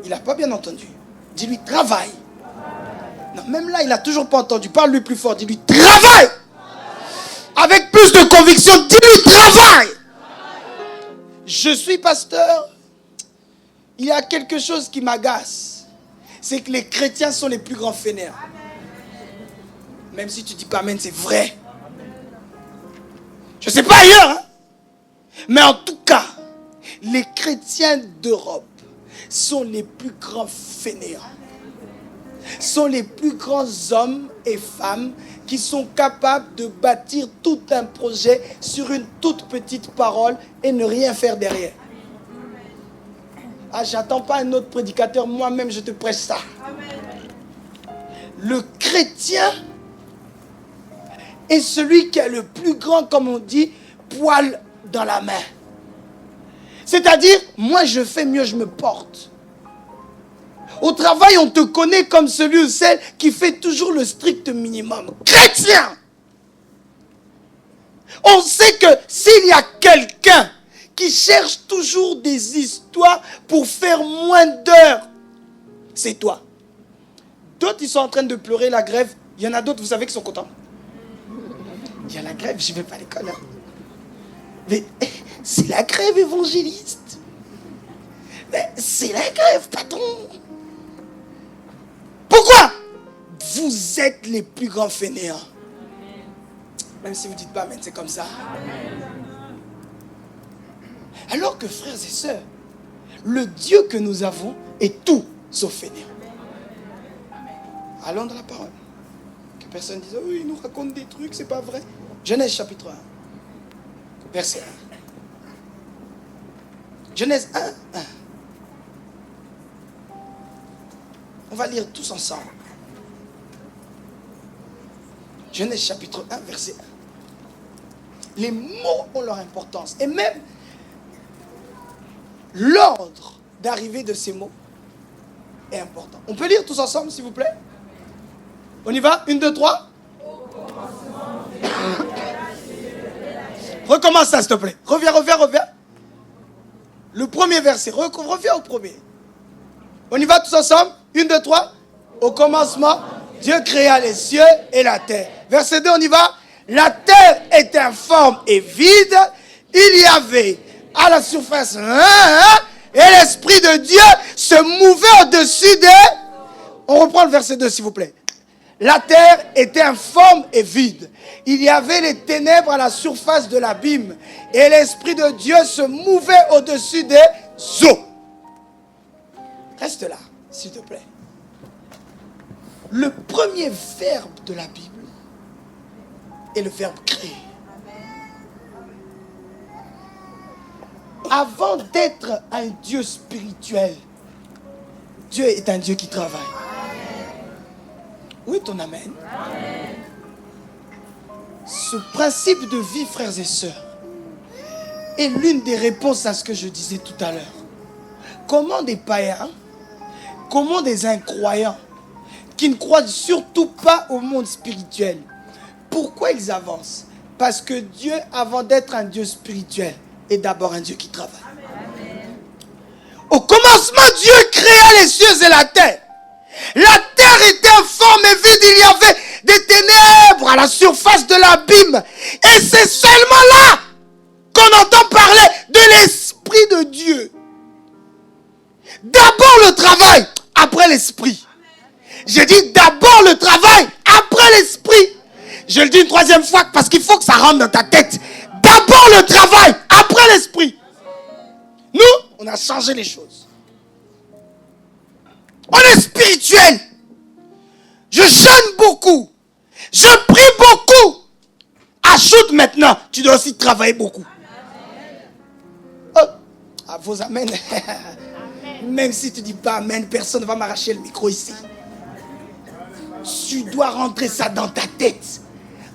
Il n'a pas bien entendu. Dis-lui, travaille. Non, même là, il n'a toujours pas entendu. Parle-lui plus fort. Dis-lui, travaille. Avec plus de conviction, dis-lui, travaille. Je suis pasteur. il y a quelque chose qui m'agace. C'est que les chrétiens sont les plus grands fainéants. Même si tu dis pas amen, c'est vrai. Je ne sais pas ailleurs, hein? Mais en tout cas, les chrétiens d'Europe sont les plus grands fainéants. Sont les plus grands hommes et femmes qui sont capables de bâtir tout un projet sur une toute petite parole et ne rien faire derrière. Ah, j'attends pas un autre prédicateur, moi-même je te prêche ça. Le chrétien est celui qui a le plus grand, comme on dit, poil dans la main. C'est-à-dire, moi je fais mieux, je me porte. Au travail, on te connaît comme celui ou celle qui fait toujours le strict minimum. Chrétien! On sait que s'il y a quelqu'un qui cherche toujours des histoires pour faire moins d'heures, c'est toi. D'autres, ils sont en train de pleurer la grève. Il y en a d'autres, vous savez, qui sont contents. Il y a la grève, je ne vais pas à l'école. Hein. Mais c'est la grève évangéliste. Mais c'est la grève, patron. Pourquoi? Vous êtes les plus grands fainéants. Même si vous ne dites pas amen, c'est comme ça. Alors que frères et sœurs, le Dieu que nous avons est tout sauf fainéant. Allons dans la parole. Que personne dise, oh, il nous raconte des trucs, c'est pas vrai. Genèse chapitre 1, verset 1. Genèse 1, 1. On va lire tous ensemble. Genèse chapitre 1, verset 1. Les mots ont leur importance. Et même l'ordre d'arrivée de ces mots est important. On peut lire tous ensemble, s'il vous plaît? On y va? 1, 2, 3. Recommence ça, s'il te plaît. Reviens. Le premier verset. Reviens au premier. On y va tous ensemble? 1, 2, 3. Au commencement, Dieu créa les cieux et la terre. Verset 2, on y va? La terre était informe et vide. Il y avait à la surface et l'Esprit de Dieu se mouvait au-dessus des... On reprend le verset 2, s'il vous plaît. La terre était informe et vide. Il y avait les ténèbres à la surface de l'abîme. Et l'Esprit de Dieu se mouvait au-dessus des eaux. Reste là, s'il te plaît. Le premier verbe de la Bible est le verbe créer. Avant d'être un Dieu spirituel, Dieu est un Dieu qui travaille. Où est ton amen? Amen. Ce principe de vie, frères et sœurs, est l'une des réponses à ce que je disais tout à l'heure. Comment des païens, comment des incroyants, qui ne croient surtout pas au monde spirituel, pourquoi ils avancent? Parce que Dieu, avant d'être un Dieu spirituel, est d'abord un Dieu qui travaille. Amen. Au commencement, Dieu créa les cieux et la terre. La terre était informe et vide, il y avait des ténèbres à la surface de l'abîme. Et c'est seulement là qu'on entend parler de l'Esprit de Dieu. D'abord le travail, après l'Esprit. J'ai dit d'abord le travail, après l'Esprit. Je le dis une troisième fois parce qu'il faut que ça rentre dans ta tête. D'abord le travail, après l'Esprit. Nous, on a changé les choses. On est spirituel. Je jeûne beaucoup. Je prie beaucoup. Ajoute maintenant, tu dois aussi travailler beaucoup. Oh, à vos amens. Même si tu ne dis pas amen, personne ne va m'arracher le micro ici. Tu dois rentrer ça dans ta tête.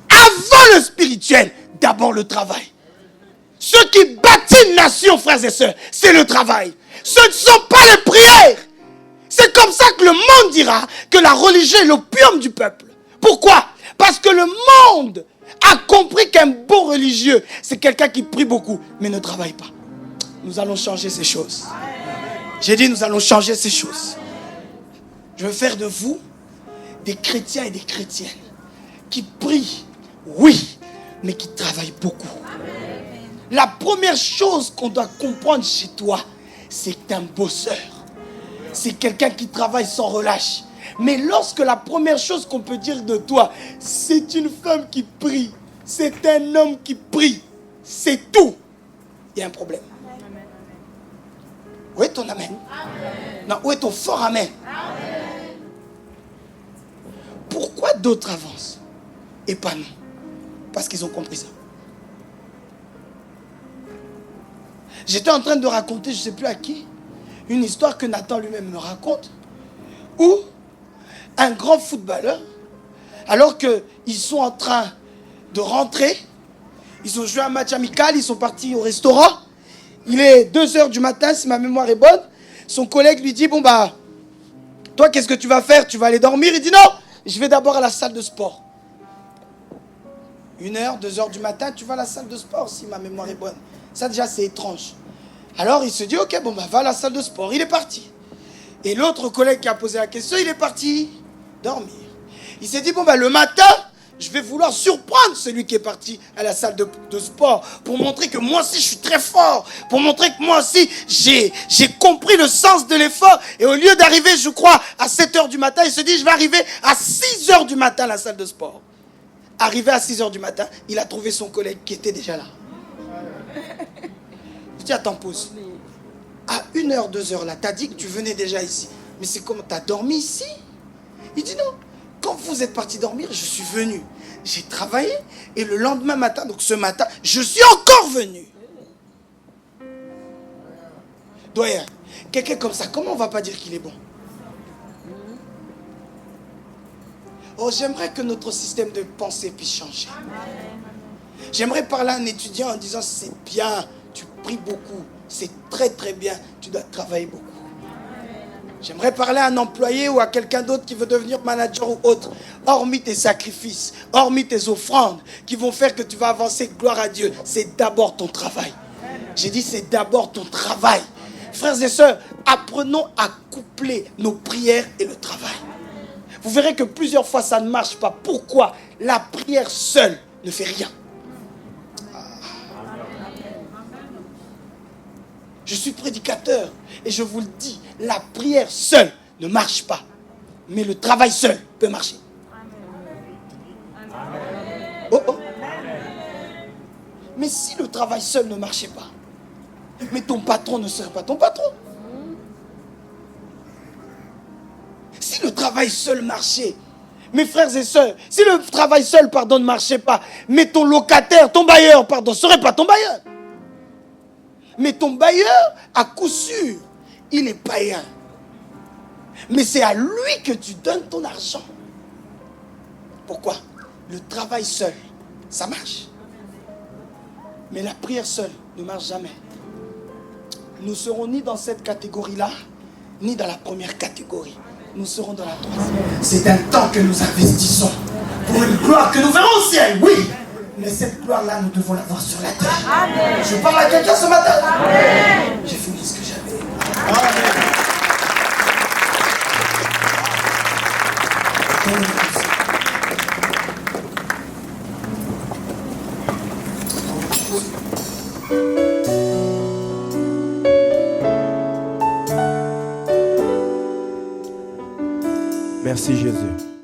Avant le spirituel, d'abord le travail. Ce qui bâtit une nation, frères et sœurs, c'est le travail. Ce ne sont pas les prières. C'est comme ça que le monde dira que la religion est l'opium du peuple. Pourquoi? Parce que le monde a compris qu'un bon religieux, c'est quelqu'un qui prie beaucoup, mais ne travaille pas. Nous allons changer ces choses. J'ai dit, nous allons changer ces choses. Je veux faire de vous des chrétiens et des chrétiennes qui prient, oui, mais qui travaillent beaucoup. La première chose qu'on doit comprendre chez toi, c'est que tu es un bosseur. c'est quelqu'un qui travaille sans relâche. Mais lorsque la première chose qu'on peut dire de toi, c'est une femme qui prie, c'est un homme qui prie, c'est tout, il y a un problème. Où est ton amen? Non, où est ton fort amen? Pourquoi d'autres avancent et pas nous? Parce qu'ils ont compris ça. J'étais en train de raconter, je ne sais plus à qui, une histoire que Nathan lui-même me raconte, où un grand footballeur, alors qu'ils sont en train de rentrer, ils ont joué un match amical, ils sont partis au restaurant, il est 2h du matin, si ma mémoire est bonne, son collègue lui dit, bon bah, toi qu'est-ce que tu vas faire? Tu vas aller dormir? Il dit non, je vais d'abord à la salle de sport. 1h, 2h du matin, tu vas à la salle de sport, si ma mémoire est bonne. Ça déjà c'est étrange. Alors il se dit, ok, bon bah va à la salle de sport, il est parti. Et l'autre collègue qui a posé la question, il est parti dormir. Il s'est dit, bon bah le matin, je vais vouloir surprendre celui qui est parti à la salle de sport pour montrer que moi aussi je suis très fort, pour montrer que moi aussi j'ai compris le sens de l'effort. Et au lieu d'arriver, je crois, à 7h du matin, il se dit, je vais arriver à 6h du matin à la salle de sport. Arrivé à 6h du matin, il a trouvé son collègue qui était déjà là. Il dit, attends, pause. À 1h, 2h là, t'as dit que tu venais déjà ici. Mais c'est comment, t'as dormi ici? Il dit non. Quand vous êtes parti dormir, je suis venu. J'ai travaillé et le lendemain matin, donc ce matin, je suis encore venu. Doyen, quelqu'un comme ça, comment on va pas dire qu'il est bon? Oh, j'aimerais que notre système de pensée puisse changer. J'aimerais parler à un étudiant en disant, c'est bien, tu pries beaucoup, c'est très très bien, tu dois travailler beaucoup. J'aimerais parler à un employé ou à quelqu'un d'autre qui veut devenir manager ou autre. Hormis tes sacrifices, hormis tes offrandes qui vont faire que tu vas avancer, gloire à Dieu, c'est d'abord ton travail. J'ai dit c'est d'abord ton travail. Frères et sœurs, apprenons à coupler nos prières et le travail. Vous verrez que plusieurs fois ça ne marche pas. Pourquoi? La prière seule ne fait rien. Je suis prédicateur et je vous le dis, la prière seule ne marche pas. Mais le travail seul peut marcher. Oh, oh. Mais si le travail seul ne marchait pas, mais ton patron ne serait pas ton patron. Si le travail seul marchait, mes frères et sœurs, si le travail seul, ne marchait pas, mais ton locataire, ton bailleur, ne serait pas ton bailleur. Mais ton bailleur, à coup sûr, il est païen. Mais c'est à lui que tu donnes ton argent. Pourquoi? Le travail seul, ça marche. Mais la prière seule ne marche jamais. Nous serons ni dans cette catégorie-là, ni dans la première catégorie. Nous serons dans la troisième. C'est un temps que nous investissons pour une gloire que nous verrons au ciel, oui. Mais cette gloire-là, nous devons l'avoir sur la terre. Amen. Je parle à quelqu'un ce matin. Amen. J'ai fini ce que j'avais. Amen. Merci Jésus.